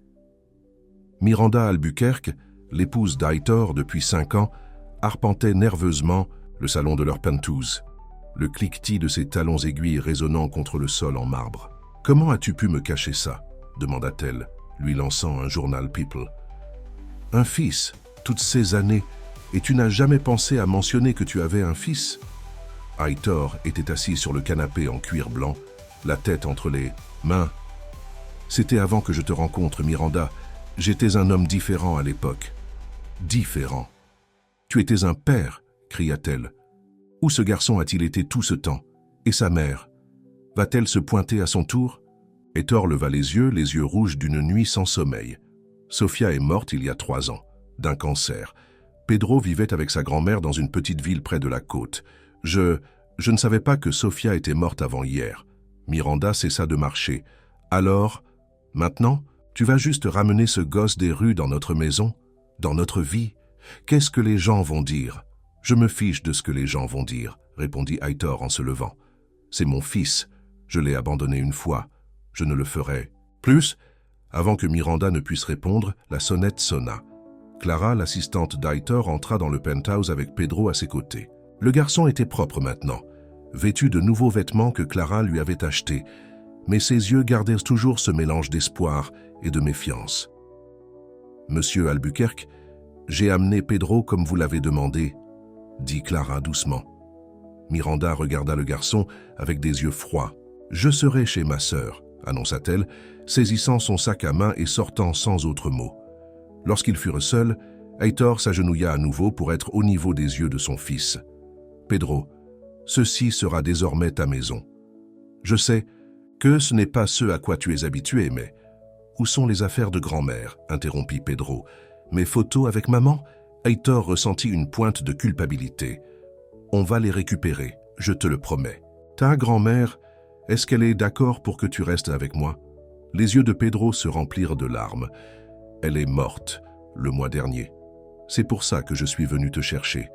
S1: Miranda Albuquerque, l'épouse d'Heitor depuis 5 ans, arpentait nerveusement le salon de leur penthouse, le cliquetis de ses talons aiguilles résonnant contre le sol en marbre. « Comment as-tu pu me cacher ça ?» demanda-t-elle, lui lançant un journal People. « Un fils, toutes ces années, et tu n'as jamais pensé à mentionner que tu avais un fils ?» Heitor était assis sur le canapé en cuir blanc, la tête entre les mains. « C'était avant que je te rencontre, Miranda. J'étais un homme différent à l'époque. »« Différent. Tu étais un père » cria-t-elle. « Où ce garçon a-t-il été tout ce temps? Et sa mère? Va-t-elle se pointer à son tour ?» Heitor leva les yeux rouges d'une nuit sans sommeil. Sofia est morte il y a 3 ans, d'un cancer. Pedro vivait avec sa grand-mère dans une petite ville près de la côte. Je ne savais pas que Sofia était morte avant hier. Miranda cessa de marcher. Alors, maintenant, tu vas juste ramener ce gosse des rues dans notre maison, dans notre vie? Qu'est-ce que les gens vont dire? Je me fiche de ce que les gens vont dire, répondit Heitor en se levant. C'est mon fils. Je l'ai abandonné une fois. Je ne le ferai plus. Avant que Miranda ne puisse répondre, la sonnette sonna. Clara, l'assistante d'Heitor, entra dans le penthouse avec Pedro à ses côtés. Le garçon était propre maintenant, vêtu de nouveaux vêtements que Clara lui avait achetés, mais ses yeux gardaient toujours ce mélange d'espoir et de méfiance. « Monsieur Albuquerque, j'ai amené Pedro comme vous l'avez demandé, » dit Clara doucement. Miranda regarda le garçon avec des yeux froids. « Je serai chez ma sœur, » annonça-t-elle, saisissant son sac à main et sortant sans autre mot. Lorsqu'ils furent seuls, Heitor s'agenouilla à nouveau pour être au niveau des yeux de son fils. « Pedro, ceci sera désormais ta maison. Je sais que ce n'est pas ce à quoi tu es habitué, mais... » « Où sont les affaires de grand-mère » interrompit Pedro. « Mes photos avec maman ?» Heitor ressentit une pointe de culpabilité. « On va les récupérer, je te le promets. »« Ta grand-mère, est-ce qu'elle est d'accord pour que tu restes avec moi ?» Les yeux de Pedro se remplirent de larmes. « Elle est morte, le mois dernier. C'est pour ça que je suis venu te chercher.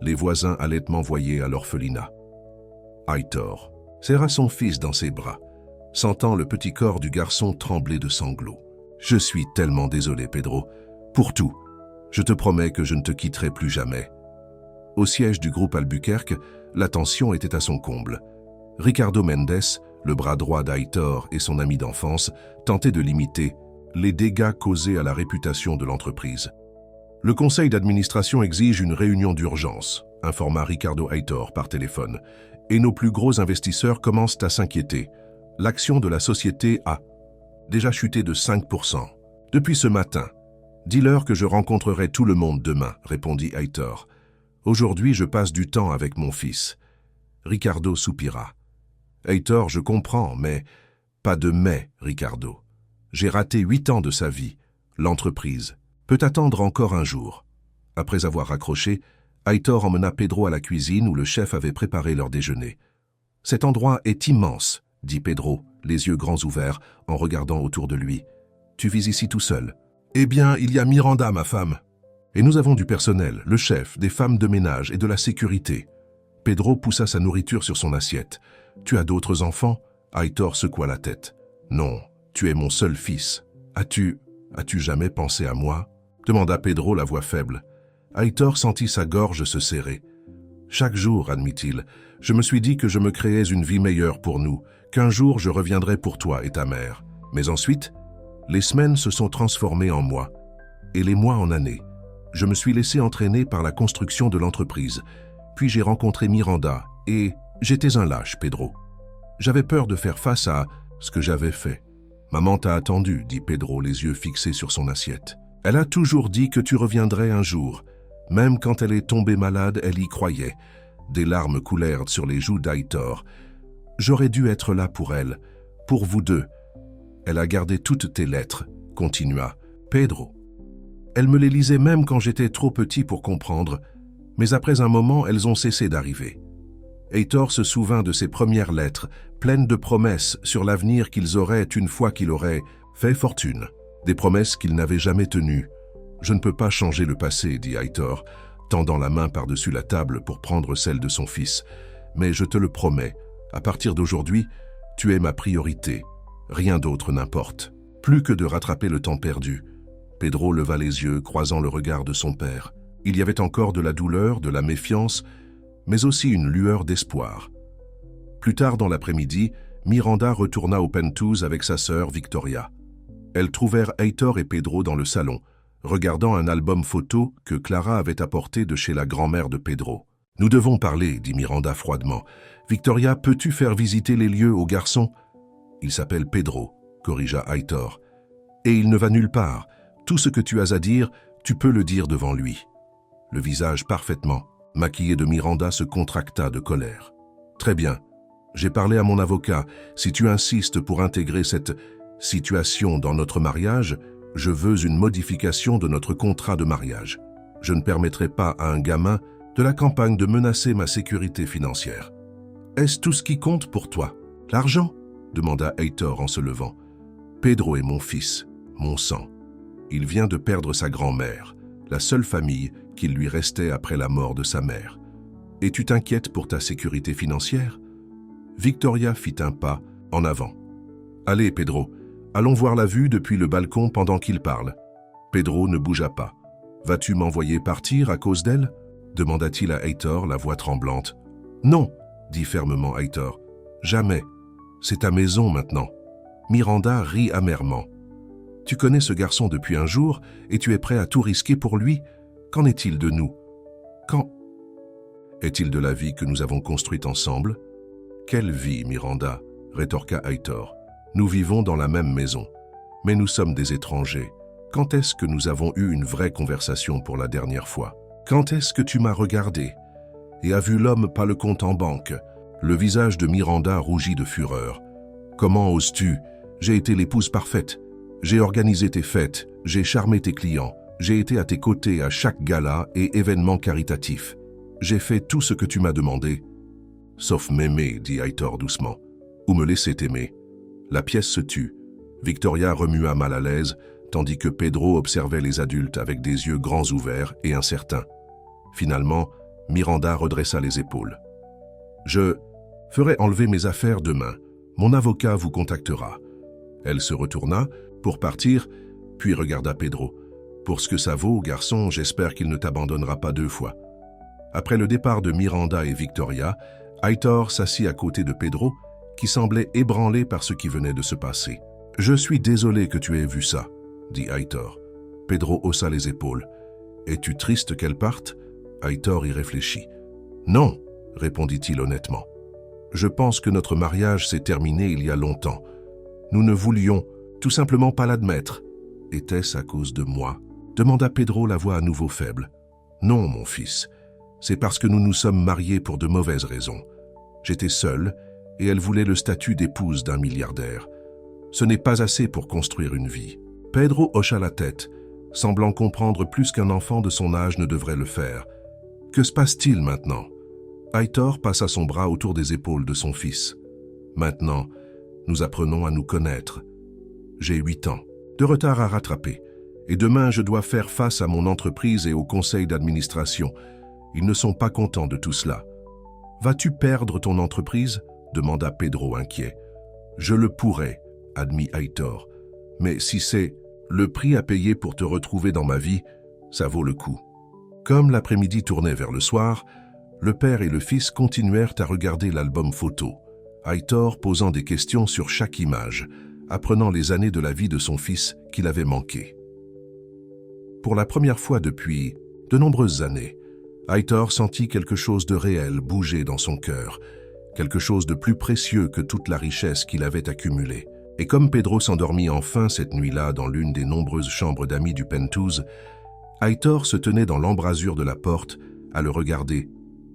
S1: Les voisins allaient m'envoyer à l'orphelinat. » Heitor serra son fils dans ses bras, sentant le petit corps du garçon trembler de sanglots. « Je suis tellement désolé, Pedro. Pour tout. Je te promets que je ne te quitterai plus jamais. » Au siège du groupe Albuquerque, la tension était à son comble. Ricardo Mendes, le bras droit d'Heitor et son ami d'enfance, tentait de limiter les dégâts causés à la réputation de l'entreprise. « Le conseil d'administration exige une réunion d'urgence », informa Ricardo Heitor par téléphone, « et nos plus gros investisseurs commencent à s'inquiéter. L'action de la société a déjà chuté de 5%. Depuis ce matin, dis-leur que je rencontrerai tout le monde demain, répondit Heitor. Aujourd'hui, je passe du temps avec mon fils. Ricardo soupira. Heitor, je comprends, mais pas de mais, Ricardo. J'ai raté 8 ans de sa vie. L'entreprise peut attendre encore un jour. Après avoir raccroché, Heitor emmena Pedro à la cuisine où le chef avait préparé leur déjeuner. Cet endroit est immense, dit Pedro, les yeux grands ouverts, en regardant autour de lui. « Tu vis ici tout seul ?»« Eh bien, il y a Miranda, ma femme. Et nous avons du personnel, le chef, des femmes de ménage et de la sécurité. » Pedro poussa sa nourriture sur son assiette. « Tu as d'autres enfants ?» Heitor secoua la tête. « Non, tu es mon seul fils. As-tu jamais pensé à moi ?» demanda Pedro, la voix faible. Heitor sentit sa gorge se serrer. « Chaque jour, admit-il, je me suis dit que je me créais une vie meilleure pour nous, qu'un jour je reviendrai pour toi et ta mère. Mais ensuite, les semaines se sont transformées en mois, et les mois en années. Je me suis laissé entraîner par la construction de l'entreprise. Puis j'ai rencontré Miranda, et j'étais un lâche, Pedro. J'avais peur de faire face à ce que j'avais fait. Maman t'a attendu, dit Pedro, les yeux fixés sur son assiette. Elle a toujours dit que tu reviendrais un jour. Même quand elle est tombée malade, elle y croyait. Des larmes coulèrent sur les joues d'Heitor. J'aurais dû être là pour elle, pour vous deux. Elle a gardé toutes tes lettres, continua Pedro. Elle me les lisait même quand j'étais trop petit pour comprendre, mais après un moment, elles ont cessé d'arriver. Heitor se souvint de ses premières lettres, pleines de promesses sur l'avenir qu'ils auraient une fois qu'il aurait fait fortune. Des promesses qu'il n'avait jamais tenues. Je ne peux pas changer le passé, dit Heitor, tendant la main par-dessus la table pour prendre celle de son fils. Mais je te le promets, à partir d'aujourd'hui, tu es ma priorité. Rien d'autre n'importe. Plus que de rattraper le temps perdu. Pedro leva les yeux, croisant le regard de son père. Il y avait encore de la douleur, de la méfiance, mais aussi une lueur d'espoir. Plus tard dans l'après-midi, Miranda retourna au penthouse avec sa sœur Victoria. Elles trouvèrent Heitor et Pedro dans le salon, regardant un album photo que Clara avait apporté de chez la grand-mère de Pedro. « Nous devons parler, dit Miranda froidement. Victoria, peux-tu faire visiter les lieux au garçon ?»« Il s'appelle Pedro, corrigea Heitor. Et il ne va nulle part. Tout ce que tu as à dire, tu peux le dire devant lui. » Le visage parfaitement maquillé de Miranda se contracta de colère. « Très bien. J'ai parlé à mon avocat. Si tu insistes pour intégrer cette situation dans notre mariage, je veux une modification de notre contrat de mariage. Je ne permettrai pas à un gamin de la campagne de menacer ma sécurité financière. »« Est-ce tout ce qui compte pour toi? L'argent ?» demanda Heitor en se levant. « Pedro est mon fils, mon sang. Il vient de perdre sa grand-mère, la seule famille qu'il lui restait après la mort de sa mère. Et tu t'inquiètes pour ta sécurité financière ?» Victoria fit un pas en avant. « Allez, Pedro, allons voir la vue depuis le balcon pendant qu'il parle. » Pedro ne bougea pas. « Vas-tu m'envoyer partir à cause d'elle ?» demanda-t-il à Heitor, la voix tremblante. « Non, dit fermement Heitor. Jamais. C'est ta maison maintenant. » Miranda rit amèrement. « Tu connais ce garçon depuis un jour et tu es prêt à tout risquer pour lui? Qu'en est-il de nous? Qu'en est-il de la vie que nous avons construite ensemble? » « Quelle vie, Miranda ?» rétorqua Heitor. « Nous vivons dans la même maison, mais nous sommes des étrangers. Quand est-ce que nous avons eu une vraie conversation pour la dernière fois? Quand est-ce que tu m'as regardé et as vu l'homme pas le compte en banque ?» Le visage de Miranda rougit de fureur. « Comment oses-tu? J'ai été l'épouse parfaite. J'ai organisé tes fêtes, j'ai charmé tes clients, j'ai été à tes côtés à chaque gala et événement caritatif. J'ai fait tout ce que tu m'as demandé. » « Sauf m'aimer, dit Heitor doucement, ou me laisser t'aimer. » La pièce se tut. Victoria remua mal à l'aise, tandis que Pedro observait les adultes avec des yeux grands ouverts et incertains. Finalement, Miranda redressa les épaules. « Je ferai enlever mes affaires demain. Mon avocat vous contactera. » Elle se retourna pour partir, puis regarda Pedro. « Pour ce que ça vaut, garçon, j'espère qu'il ne t'abandonnera pas 2 fois. » Après le départ de Miranda et Victoria, Heitor s'assit à côté de Pedro, qui semblait ébranlé par ce qui venait de se passer. « Je suis désolé que tu aies vu ça, » dit Heitor. Pedro haussa les épaules. « Es-tu triste qu'elle parte ?» Heitor y réfléchit. « Non, » répondit-il honnêtement. « Je pense que notre mariage s'est terminé il y a longtemps. Nous ne voulions tout simplement pas l'admettre. Était-ce à cause de moi ?» demanda Pedro, la voix à nouveau faible. « Non, mon fils. C'est parce que nous nous sommes mariés pour de mauvaises raisons. J'étais seul, et elle voulait le statut d'épouse d'un milliardaire. Ce n'est pas assez pour construire une vie. » Pedro hocha la tête, semblant comprendre plus qu'un enfant de son âge ne devrait le faire. « Que se passe-t-il maintenant ?» Heitor passa son bras autour des épaules de son fils. « Maintenant, nous apprenons à nous connaître. J'ai 8 ans, de retard à rattraper, et demain je dois faire face à mon entreprise et au conseil d'administration. Ils ne sont pas contents de tout cela. « Vas-tu perdre ton entreprise ?» demanda Pedro inquiet. « Je le pourrais, » admit Heitor. « Mais si c'est le prix à payer pour te retrouver dans ma vie, ça vaut le coup. » Comme l'après-midi tournait vers le soir, le père et le fils continuèrent à regarder l'album photo, Heitor posant des questions sur chaque image, apprenant les années de la vie de son fils qu'il avait manquées. Pour la première fois depuis de nombreuses années, Heitor sentit quelque chose de réel bouger dans son cœur, quelque chose de plus précieux que toute la richesse qu'il avait accumulée. Et comme Pedro s'endormit enfin cette nuit-là dans l'une des nombreuses chambres d'amis du penthouse, Heitor se tenait dans l'embrasure de la porte à le regarder,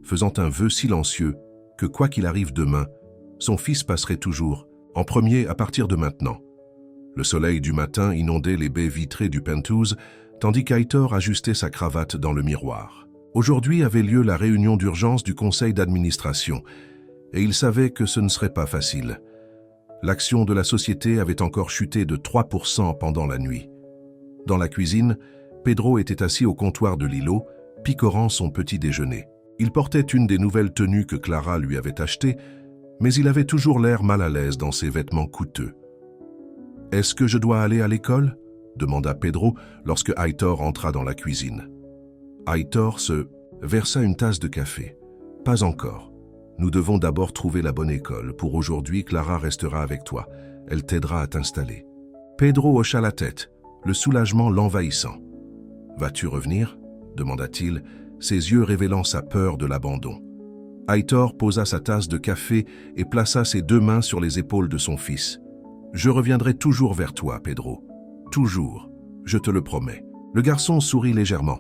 S1: faisant un vœu silencieux que quoi qu'il arrive demain, Son fils passerait toujours, en premier à partir de maintenant. Le soleil du matin inondait les baies vitrées du penthouse, tandis qu'Aitor ajustait sa cravate dans le miroir. Aujourd'hui avait lieu la réunion d'urgence du conseil d'administration, et il savait que ce ne serait pas facile. L'action de la société avait encore chuté de 3% pendant la nuit. Dans la cuisine, Pedro était assis au comptoir de l'îlot, picorant son petit déjeuner. Il portait une des nouvelles tenues que Clara lui avait achetées, mais il avait toujours l'air mal à l'aise dans ses vêtements coûteux. « Est-ce que je dois aller à l'école » demanda Pedro lorsque Aitor entra dans la cuisine. Aitor se versa une tasse de café. « Pas encore. Nous devons d'abord trouver la bonne école. Pour aujourd'hui, Clara restera avec toi. Elle t'aidera à t'installer. » Pedro hocha la tête, le soulagement l'envahissant. « Vas-tu revenir » demanda-t-il, ses yeux révélant sa peur de l'abandon. Aitor posa sa tasse de café et plaça ses 2 mains sur les épaules de son fils. « Je reviendrai toujours vers toi, Pedro. Toujours, je te le promets. » Le garçon sourit légèrement,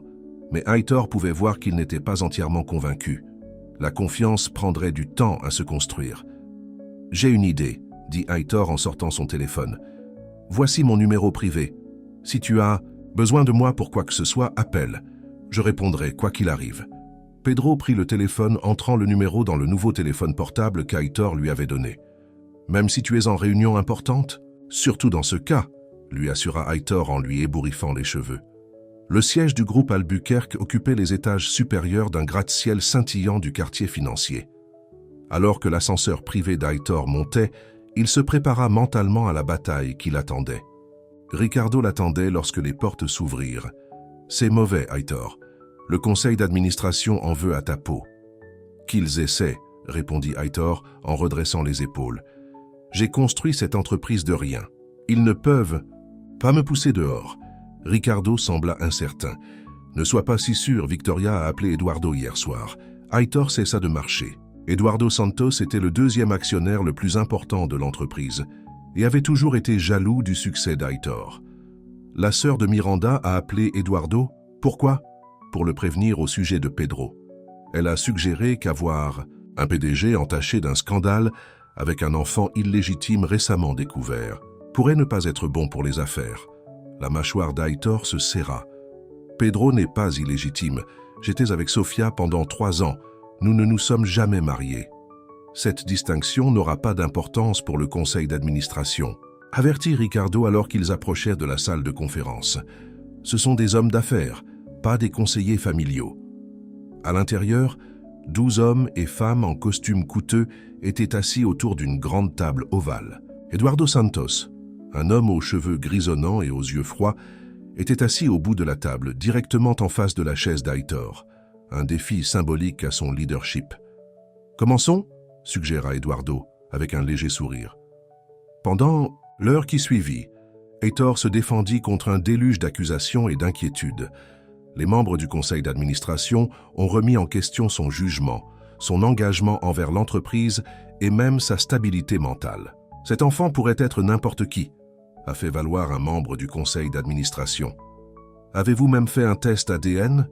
S1: mais Aitor pouvait voir qu'il n'était pas entièrement convaincu. La confiance prendrait du temps à se construire. « J'ai une idée, » dit Aitor en sortant son téléphone. « Voici mon numéro privé. Si tu as besoin de moi pour quoi que ce soit, appelle. Je répondrai quoi qu'il arrive. » Pedro prit le téléphone, entrant le numéro dans le nouveau téléphone portable qu'Aitor lui avait donné. « Même si tu es en réunion importante ?»« Surtout dans ce cas, » lui assura Aitor en lui ébouriffant les cheveux. Le siège du groupe Albuquerque occupait les étages supérieurs d'un gratte-ciel scintillant du quartier financier. Alors que l'ascenseur privé d'Aitor montait, il se prépara mentalement à la bataille qui l'attendait. Ricardo l'attendait lorsque les portes s'ouvrirent. « C'est mauvais, Aitor. Le conseil d'administration en veut à ta peau. »« Qu'ils essaient, » répondit Aitor en redressant les épaules. « J'ai construit cette entreprise de rien. Ils ne peuvent pas me pousser dehors. » Ricardo sembla incertain. « Ne sois pas si sûr, Victoria a appelé Eduardo hier soir. » Aitor cessa de marcher. Eduardo Santos était le 2e actionnaire le plus important de l'entreprise et avait toujours été jaloux du succès d'Aitor. La sœur de Miranda a appelé Eduardo. Pourquoi ? Pour le prévenir au sujet de Pedro. Elle a suggéré qu'avoir un PDG entaché d'un scandale avec un enfant illégitime récemment découvert pourrait ne pas être bon pour les affaires. La mâchoire d'Aitor se serra. « Pedro n'est pas illégitime. J'étais avec Sofia pendant 3 ans. Nous ne nous sommes jamais mariés. Cette distinction n'aura pas d'importance pour le conseil d'administration. » Avertit Ricardo alors qu'ils approchèrent de la salle de conférence. « Ce sont des hommes d'affaires, pas des conseillers familiaux. » À l'intérieur, 12 hommes et femmes en costumes coûteux étaient assis autour d'une grande table ovale. Eduardo Santos, un homme aux cheveux grisonnants et aux yeux froids, était assis au bout de la table, directement en face de la chaise d'Aitor, un défi symbolique à son leadership. « Commençons » suggéra Eduardo, avec un léger sourire. Pendant l'heure qui suivit, Aitor se défendit contre un déluge d'accusations et d'inquiétudes. Les membres du conseil d'administration ont remis en question son jugement, son engagement envers l'entreprise et même sa stabilité mentale. « Cet enfant pourrait être n'importe qui », a fait valoir un membre du conseil d'administration. « Avez-vous même fait un test ADN ?»«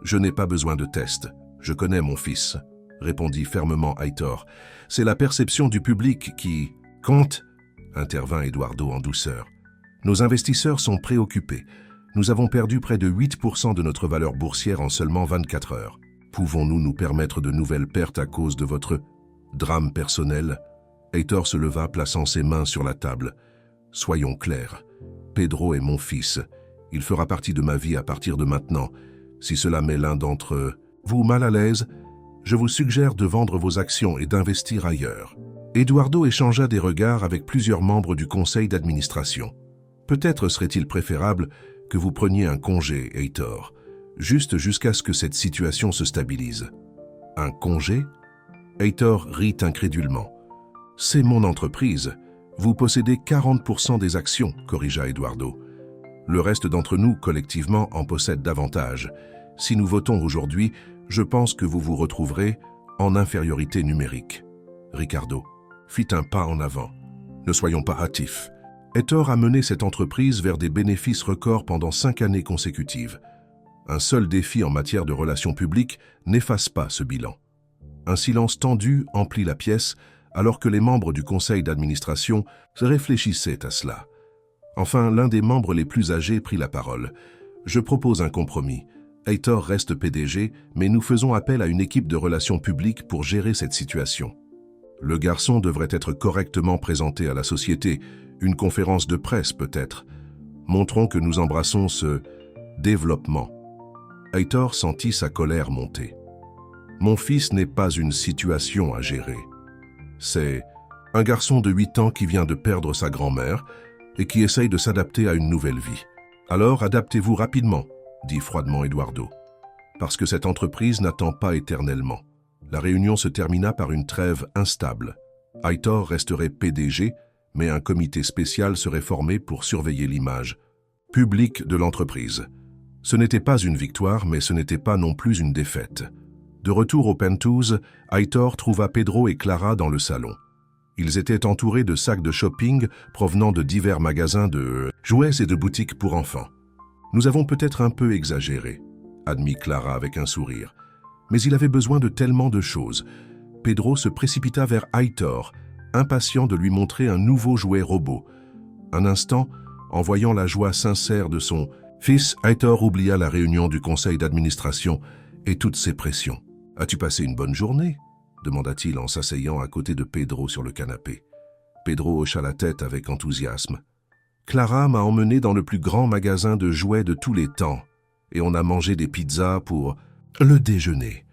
S1: Je n'ai pas besoin de test. Je connais mon fils », répondit fermement Aitor. « C'est la perception du public qui compte », intervint Eduardo en douceur. « Nos investisseurs sont préoccupés. Nous avons perdu près de 8% de notre valeur boursière en seulement 24 heures. Pouvons-nous nous permettre de nouvelles pertes à cause de votre drame personnel ?» Aitor se leva, plaçant ses mains sur la table. « Soyons clairs. Pedro est mon fils. Il fera partie de ma vie à partir de maintenant. Si cela met l'un d'entre vous mal à l'aise, je vous suggère de vendre vos actions et d'investir ailleurs. » Eduardo échangea des regards avec plusieurs membres du conseil d'administration. Peut-être serait-il préférable que vous preniez un congé, Aitor, juste jusqu'à ce que cette situation se stabilise. « Un congé ?» Aitor rit incrédulement. « C'est mon entreprise. Vous possédez 40% des actions, corrigea Eduardo. Le reste d'entre nous, collectivement, en possède davantage. Si nous votons aujourd'hui, je pense que vous vous retrouverez en infériorité numérique. » Ricardo fit un pas en avant. « Ne soyons pas hâtifs. Aitor a mené cette entreprise vers des bénéfices records pendant 5 années consécutives. Un seul défi en matière de relations publiques n'efface pas ce bilan. » Un silence tendu emplit la pièce alors que les membres du conseil d'administration réfléchissaient à cela. Enfin, l'un des membres les plus âgés prit la parole. « Je propose un compromis. Heitor reste PDG, mais nous faisons appel à une équipe de relations publiques pour gérer cette situation. Le garçon devrait être correctement présenté à la société, une conférence de presse peut-être. Montrons que nous embrassons ce développement. » Heitor sentit sa colère monter. « Mon fils n'est pas une situation à gérer. C'est un garçon de 8 ans qui vient de perdre sa grand-mère et qui essaye de s'adapter à une nouvelle vie. Alors adaptez-vous rapidement, dit froidement Eduardo. Parce que cette entreprise n'attend pas éternellement. La réunion se termina par une trêve instable. Heitor resterait PDG, mais un comité spécial serait formé pour surveiller l'image publique de l'entreprise. Ce n'était pas une victoire, mais ce n'était pas non plus une défaite. De retour au Penthouse, Heitor trouva Pedro et Clara dans le salon. Ils étaient entourés de sacs de shopping provenant de divers magasins de jouets et de boutiques pour enfants. « Nous avons peut-être un peu exagéré », admit Clara avec un sourire. Mais il avait besoin de tellement de choses. Pedro se précipita vers Heitor, impatient de lui montrer un nouveau jouet robot. Un instant, en voyant la joie sincère de son fils, Heitor oublia la réunion du conseil d'administration et toutes ses pressions. « As-tu passé une bonne journée ?» demanda-t-il en s'asseyant à côté de Pedro sur le canapé. Pedro hocha la tête avec enthousiasme. « Clara m'a emmené dans le plus grand magasin de jouets de tous les temps et on a mangé des pizzas pour le déjeuner.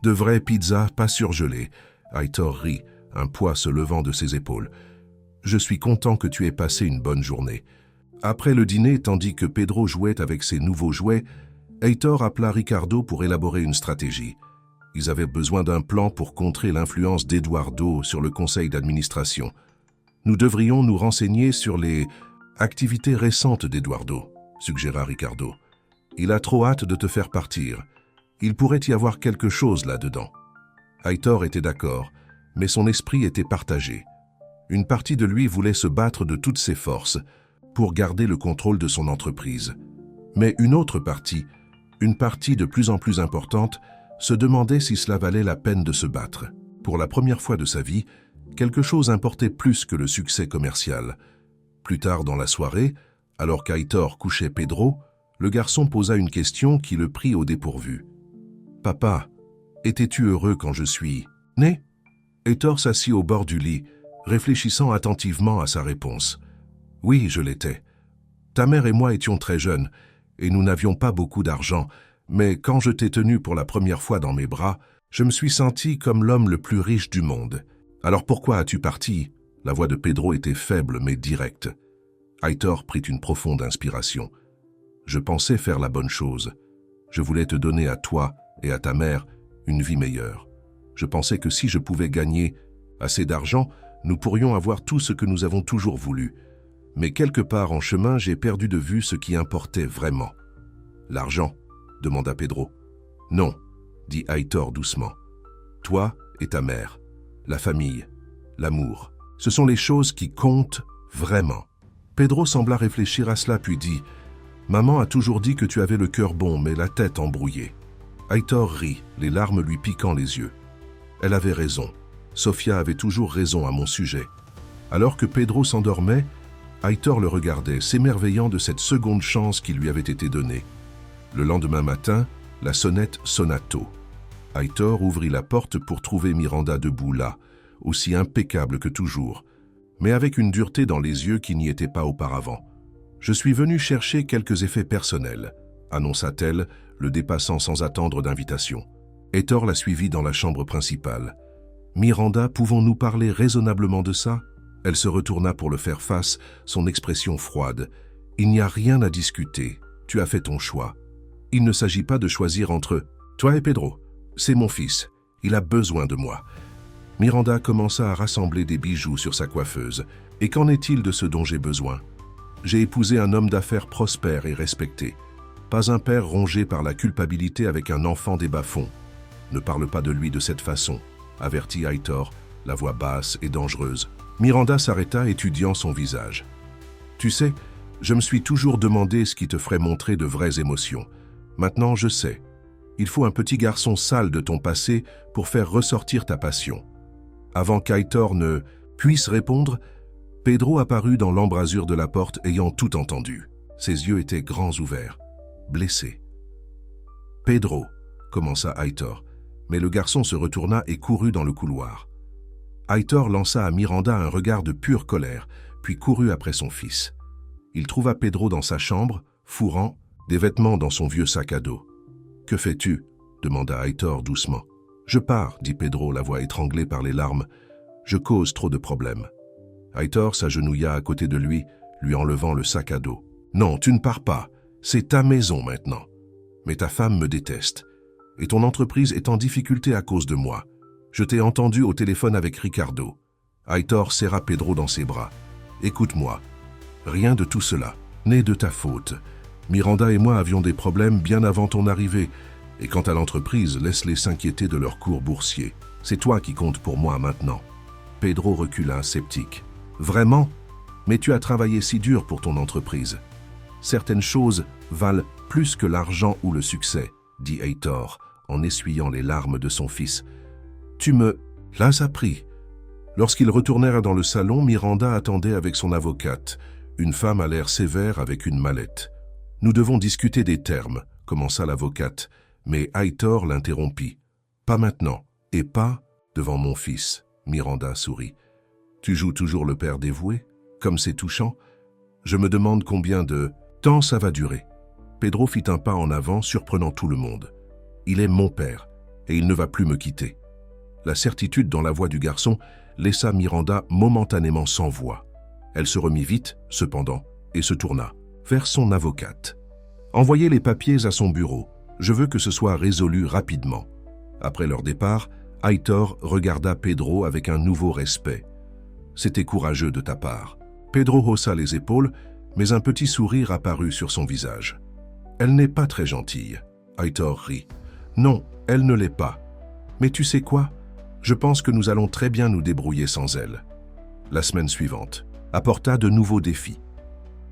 S1: De vraies pizzas pas surgelées. » Heitor rit, un poids se levant de ses épaules. « Je suis content que tu aies passé une bonne journée. » Après le dîner, tandis que Pedro jouait avec ses nouveaux jouets, Heitor appela Ricardo pour élaborer une stratégie. Ils avaient besoin d'un plan pour contrer l'influence d'Eduardo sur le conseil d'administration. « Nous devrions nous renseigner sur les activités récentes d'Eduardo, » suggéra Ricardo. « Il a trop hâte de te faire partir. Il pourrait y avoir quelque chose là-dedans. » Heitor était d'accord, mais son esprit était partagé. Une partie de lui voulait se battre de toutes ses forces pour garder le contrôle de son entreprise. Mais une autre partie, une partie de plus en plus importante, se demandait si cela valait la peine de se battre. Pour la première fois de sa vie, quelque chose importait plus que le succès commercial. Plus tard dans la soirée, alors qu'Heitor couchait Pedro, le garçon posa une question qui le prit au dépourvu. « Papa, étais-tu heureux quand je suis né ?» Heitor s'assit au bord du lit, réfléchissant attentivement à sa réponse. « Oui, je l'étais. Ta mère et moi étions très jeunes, et nous n'avions pas beaucoup d'argent, mais quand je t'ai tenu pour la première fois dans mes bras, je me suis senti comme l'homme le plus riche du monde. Alors pourquoi as-tu parti ?» La voix de Pedro était faible mais directe. Heitor prit une profonde inspiration. « Je pensais faire la bonne chose. Je voulais te donner à toi et à ta mère une vie meilleure. Je pensais que si je pouvais gagner assez d'argent, nous pourrions avoir tout ce que nous avons toujours voulu. Mais quelque part en chemin, j'ai perdu de vue ce qui importait vraiment. »« L'argent ?» demanda Pedro. « Non, » dit Heitor doucement. « Toi et ta mère, la famille, l'amour, ce sont les choses qui comptent vraiment. » Pedro sembla réfléchir à cela puis dit « Maman a toujours dit que tu avais le cœur bon, mais la tête embrouillée. » Heitor rit, les larmes lui piquant les yeux. Elle avait raison. Sofia avait toujours raison à mon sujet. Alors que Pedro s'endormait, Heitor le regardait, s'émerveillant de cette seconde chance qui lui avait été donnée. Le lendemain matin, la sonnette sonna tôt. Heitor ouvrit la porte pour trouver Miranda debout là, aussi impeccable que toujours, mais avec une dureté dans les yeux qui n'y était pas auparavant. « Je suis venu chercher quelques effets personnels », annonça-t-elle, le dépassant sans attendre d'invitation. Heitor la suivit dans la chambre principale. « Miranda, pouvons-nous parler raisonnablement de ça ?» Elle se retourna pour le faire face, son expression froide. « Il n'y a rien à discuter. Tu as fait ton choix. Il ne s'agit pas de choisir entre toi et Pedro. C'est mon fils. Il a besoin de moi. » Miranda commença à rassembler des bijoux sur sa coiffeuse. « Et qu'en est-il de ce dont j'ai besoin ? J'ai épousé un homme d'affaires prospère et respecté. Pas un père rongé par la culpabilité avec un enfant des bas-fonds. Ne parle pas de lui de cette façon, » avertit Heitor, la voix basse et dangereuse. Miranda s'arrêta, étudiant son visage. « Tu sais, je me suis toujours demandé ce qui te ferait montrer de vraies émotions. Maintenant, je sais. Il faut un petit garçon sale de ton passé pour faire ressortir ta passion. » Avant qu'Aitor ne puisse répondre, Pedro apparut dans l'embrasure de la porte ayant tout entendu. Ses yeux étaient grands ouverts, blessés. « Pedro » commença Aitor, mais le garçon se retourna et courut dans le couloir. Aitor lança à Miranda un regard de pure colère, puis courut après son fils. Il trouva Pedro dans sa chambre, fourrant, des vêtements dans son vieux sac à dos. « Que fais-tu » demanda Aitor doucement. « Je pars » dit Pedro, la voix étranglée par les larmes. « Je cause trop de problèmes. » Aitor s'agenouilla à côté de lui enlevant le sac à dos. « Non, tu ne pars pas. C'est ta maison maintenant. Mais ta femme me déteste. Et ton entreprise est en difficulté à cause de moi. Je t'ai entendu au téléphone avec Ricardo. » Aitor serra Pedro dans ses bras. « Écoute-moi. Rien de tout cela n'est de ta faute. Miranda et moi avions des problèmes bien avant ton arrivée. Et quant à l'entreprise, laisse-les s'inquiéter de leur cours boursier. C'est toi qui comptes pour moi maintenant. » Pedro recula, sceptique. « Vraiment ? Mais tu as travaillé si dur pour ton entreprise. Certaines choses valent plus que l'argent ou le succès, dit Aitor, en essuyant les larmes de son fils. Tu me l'as appris. » Lorsqu'ils retournèrent dans le salon, Miranda attendait avec son avocate, une femme à l'air sévère avec une mallette. « Nous devons discuter des termes, » commença l'avocate, mais Aitor l'interrompit. « Pas maintenant, et pas devant mon fils. » Miranda sourit. « Tu joues toujours le père dévoué? Comme c'est touchant. Je me demande combien de temps ça va durer. » Pedro fit un pas en avant, surprenant tout le monde. « Il est mon père, et il ne va plus me quitter. » La certitude dans la voix du garçon laissa Miranda momentanément sans voix. Elle se remit vite, cependant, et se tourna vers son avocate. « Envoyez les papiers à son bureau. Je veux que ce soit résolu rapidement. » Après leur départ, Aitor regarda Pedro avec un nouveau respect. « C'était courageux de ta part. » Pedro haussa les épaules, mais un petit sourire apparut sur son visage. « Elle n'est pas très gentille. » Aitor rit. « Non, elle ne l'est pas. Mais tu sais quoi? Je pense que nous allons très bien nous débrouiller sans elle. » La semaine suivante apporta de nouveaux défis.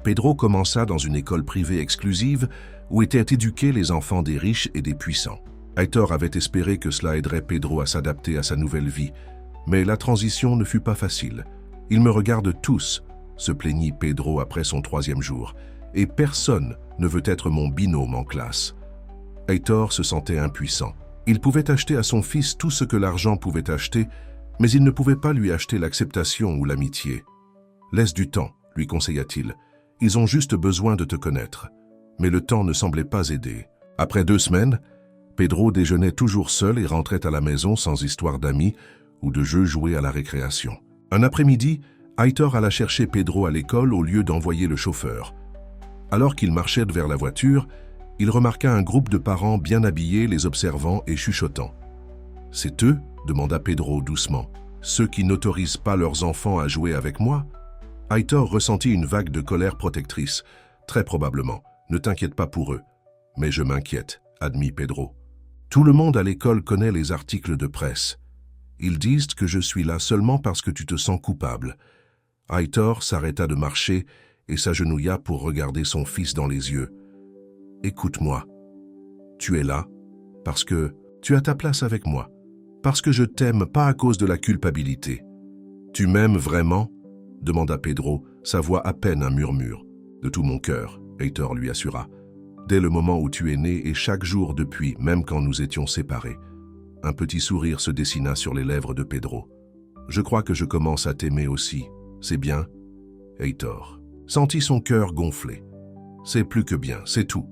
S1: Pedro commença dans une école privée exclusive où étaient éduqués les enfants des riches et des puissants. Aitor avait espéré que cela aiderait Pedro à s'adapter à sa nouvelle vie, mais la transition ne fut pas facile. « Ils me regardent tous », se plaignit Pedro après son 3e jour, « et personne ne veut être mon binôme en classe. » Aitor se sentait impuissant. Il pouvait acheter à son fils tout ce que l'argent pouvait acheter, mais il ne pouvait pas lui acheter l'acceptation ou l'amitié. « Laisse du temps », lui conseilla-t-il. « Ils ont juste besoin de te connaître. » Mais le temps ne semblait pas aider. Après 2 semaines, Pedro déjeunait toujours seul et rentrait à la maison sans histoire d'amis ou de jeux joués à la récréation. Un après-midi, Aitor alla chercher Pedro à l'école au lieu d'envoyer le chauffeur. Alors qu'il marchait vers la voiture, il remarqua un groupe de parents bien habillés les observant et chuchotant. « C'est eux ?» demanda Pedro doucement. « Ceux qui n'autorisent pas leurs enfants à jouer avec moi ?» Aitor ressentit une vague de colère protectrice. « Très probablement. Ne t'inquiète pas pour eux. »« Mais je m'inquiète, » admit Pedro. « Tout le monde à l'école connaît les articles de presse. Ils disent que je suis là seulement parce que tu te sens coupable. » Aitor s'arrêta de marcher et s'agenouilla pour regarder son fils dans les yeux. « Écoute-moi. Tu es là parce que tu as ta place avec moi, parce que je t'aime, pas à cause de la culpabilité. »« Tu m'aimes vraiment ?» demanda Pedro, sa voix à peine un murmure. « De tout mon cœur, » Aitor lui assura. « Dès le moment où tu es né et chaque jour depuis, même quand nous étions séparés. » Un petit sourire se dessina sur les lèvres de Pedro. « Je crois que je commence à t'aimer aussi. C'est bien ?» Aitor sentit son cœur gonfler. « C'est plus que bien, c'est tout. »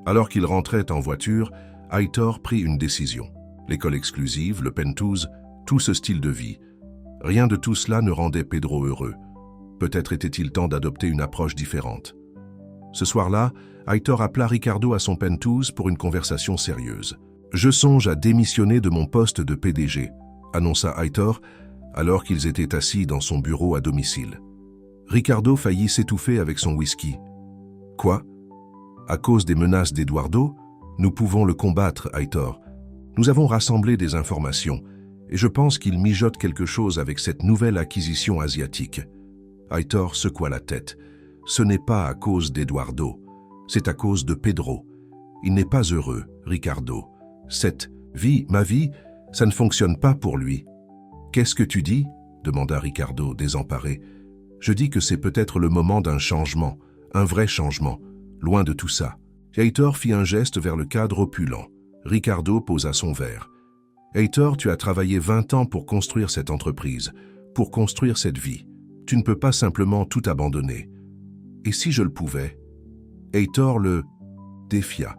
S1: Alors qu'il rentrait en voiture, Aitor prit une décision. L'école exclusive, le penthouse, tout ce style de vie. Rien de tout cela ne rendait Pedro heureux. Peut-être était-il temps d'adopter une approche différente. Ce soir-là, Aitor appela Ricardo à son penthouse pour une conversation sérieuse. « Je songe à démissionner de mon poste de PDG », annonça Aitor, alors qu'ils étaient assis dans son bureau à domicile. Ricardo faillit s'étouffer avec son whisky. « Quoi ? À cause des menaces d'Eduardo, nous pouvons le combattre, Aitor. Nous avons rassemblé des informations, et je pense qu'il mijote quelque chose avec cette nouvelle acquisition asiatique. » Aitor secoua la tête. « Ce n'est pas à cause d'Eduardo, c'est à cause de Pedro. Il n'est pas heureux, Ricardo. Cette vie, ma vie, ça ne fonctionne pas pour lui. » Qu'est-ce que tu dis? Demanda Ricardo, désemparé. Je dis que c'est peut-être le moment d'un changement, un vrai changement, loin de tout ça. Heitor fit un geste vers le cadre opulent. Ricardo posa son verre. Heitor, tu as travaillé 20 ans pour construire cette entreprise, pour construire cette vie. Tu ne peux pas simplement tout abandonner. Et si je le pouvais? Heitor le défia.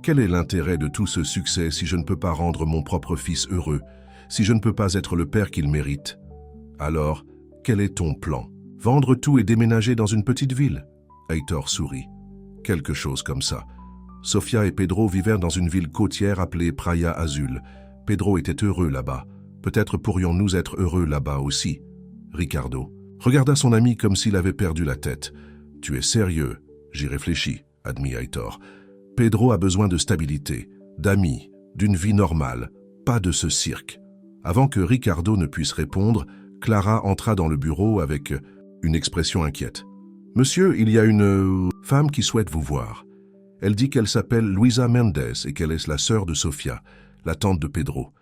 S1: Quel est l'intérêt de tout ce succès si je ne peux pas rendre mon propre fils heureux, si je ne peux pas être le père qu'il mérite? Alors, quel est ton plan? Vendre tout et déménager dans une petite ville? Heitor sourit. Quelque chose comme ça. Sofia et Pedro vivèrent dans une ville côtière appelée Praia Azul. Pedro était heureux là-bas. Peut-être pourrions-nous être heureux là-bas aussi. Ricardo regarda son ami comme s'il avait perdu la tête. Tu es sérieux? J'y réfléchis, admit Heitor. Pedro a besoin de stabilité, d'amis, d'une vie normale, pas de ce cirque. Avant que Ricardo ne puisse répondre, Clara entra dans le bureau avec une expression inquiète. « Monsieur, il y a une femme qui souhaite vous voir. Elle dit qu'elle s'appelle Luisa Mendes et qu'elle est la sœur de Sofia, la tante de Pedro. »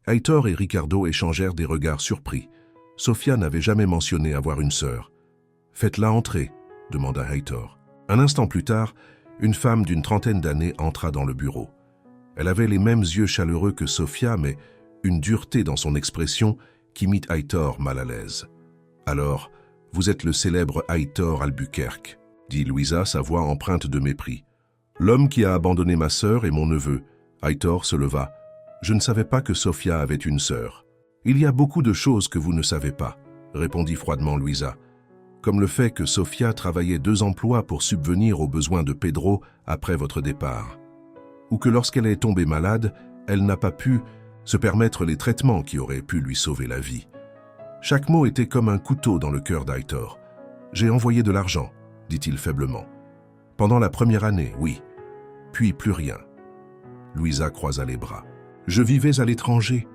S1: Heitor et Ricardo échangèrent des regards surpris. Sofia n'avait jamais mentionné avoir une sœur. « Faites-la entrer » demanda Heitor. Un instant plus tard, une femme d'une trentaine d'années entra dans le bureau. Elle avait les mêmes yeux chaleureux que Sofia, mais une dureté dans son expression qui mit Heitor mal à l'aise. « Alors, vous êtes le célèbre Heitor Albuquerque, » dit Luisa, sa voix empreinte de mépris. « L'homme qui a abandonné ma sœur et mon neveu. » Heitor se leva. « Je ne savais pas que Sofia avait une sœur. »« Il y a beaucoup de choses que vous ne savez pas, » répondit froidement Luisa. « Comme le fait que Sofia travaillait 2 emplois pour subvenir aux besoins de Pedro après votre départ. Ou que lorsqu'elle est tombée malade, elle n'a pas pu se permettre les traitements qui auraient pu lui sauver la vie. » Chaque mot était comme un couteau dans le cœur d'Heitor. « J'ai envoyé de l'argent, » dit-il faiblement. « Pendant la première année, oui. Puis plus rien. » Luisa croisa les bras. « Je vivais à l'étranger.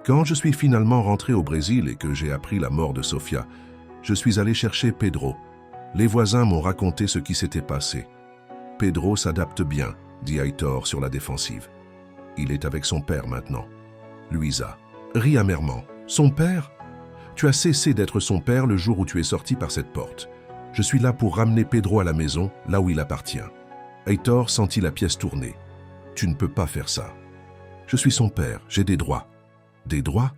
S1: Quand je suis finalement rentré au Brésil et que j'ai appris la mort de Sofia, je suis allé chercher Pedro. Les voisins m'ont raconté ce qui s'était passé. Pedro s'adapte bien, » dit Heitor sur la défensive. « Il est avec son père maintenant. » Luisa rit amèrement. « Son père ? Tu as cessé d'être son père le jour où tu es sorti par cette porte. Je suis là pour ramener Pedro à la maison, là où il appartient. » Heitor sentit la pièce tourner. « Tu ne peux pas faire ça. Je suis son père, j'ai des droits. » « Des droits ?»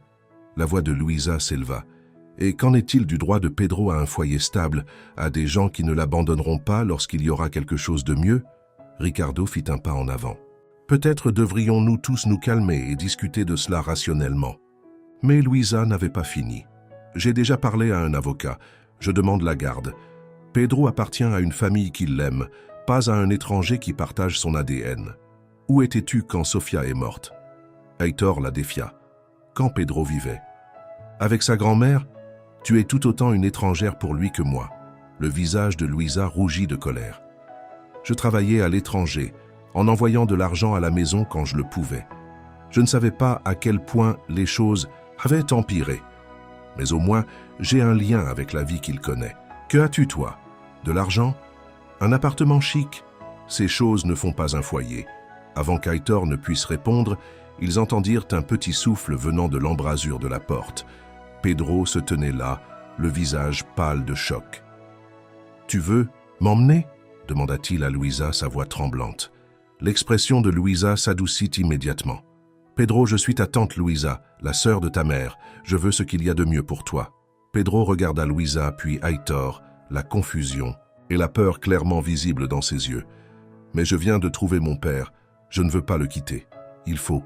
S1: La voix de Luisa s'éleva. « Et qu'en est-il du droit de Pedro à un foyer stable, à des gens qui ne l'abandonneront pas lorsqu'il y aura quelque chose de mieux ?» Ricardo fit un pas en avant. « Peut-être devrions-nous tous nous calmer et discuter de cela rationnellement. » Mais Luisa n'avait pas fini. « J'ai déjà parlé à un avocat. Je demande la garde. Pedro appartient à une famille qui l'aime, pas à un étranger qui partage son ADN. Où étais-tu quand Sofia est morte ?» Heitor la défia. « Quand Pedro vivait. » « Avec sa grand-mère, tu es tout autant une étrangère pour lui que moi. » Le visage de Luisa rougit de colère. « Je travaillais à l'étranger, en envoyant de l'argent à la maison quand je le pouvais. Je ne savais pas à quel point les choses avaient empiré. Mais au moins, j'ai un lien avec la vie qu'il connaît. Que as-tu, toi? De l'argent? Un appartement chic? Ces choses ne font pas un foyer. » Avant qu'Heitor ne puisse répondre, ils entendirent un petit souffle venant de l'embrasure de la porte. Pedro se tenait là, le visage pâle de choc. « Tu veux m'emmener ?» demanda-t-il à Luisa, sa voix tremblante. L'expression de Luisa s'adoucit immédiatement. « Pedro, je suis ta tante Luisa, la sœur de ta mère. Je veux ce qu'il y a de mieux pour toi. » Pedro regarda Luisa, puis Heitor, la confusion et la peur clairement visible dans ses yeux. « Mais je viens de trouver mon père. Je ne veux pas le quitter. Il faut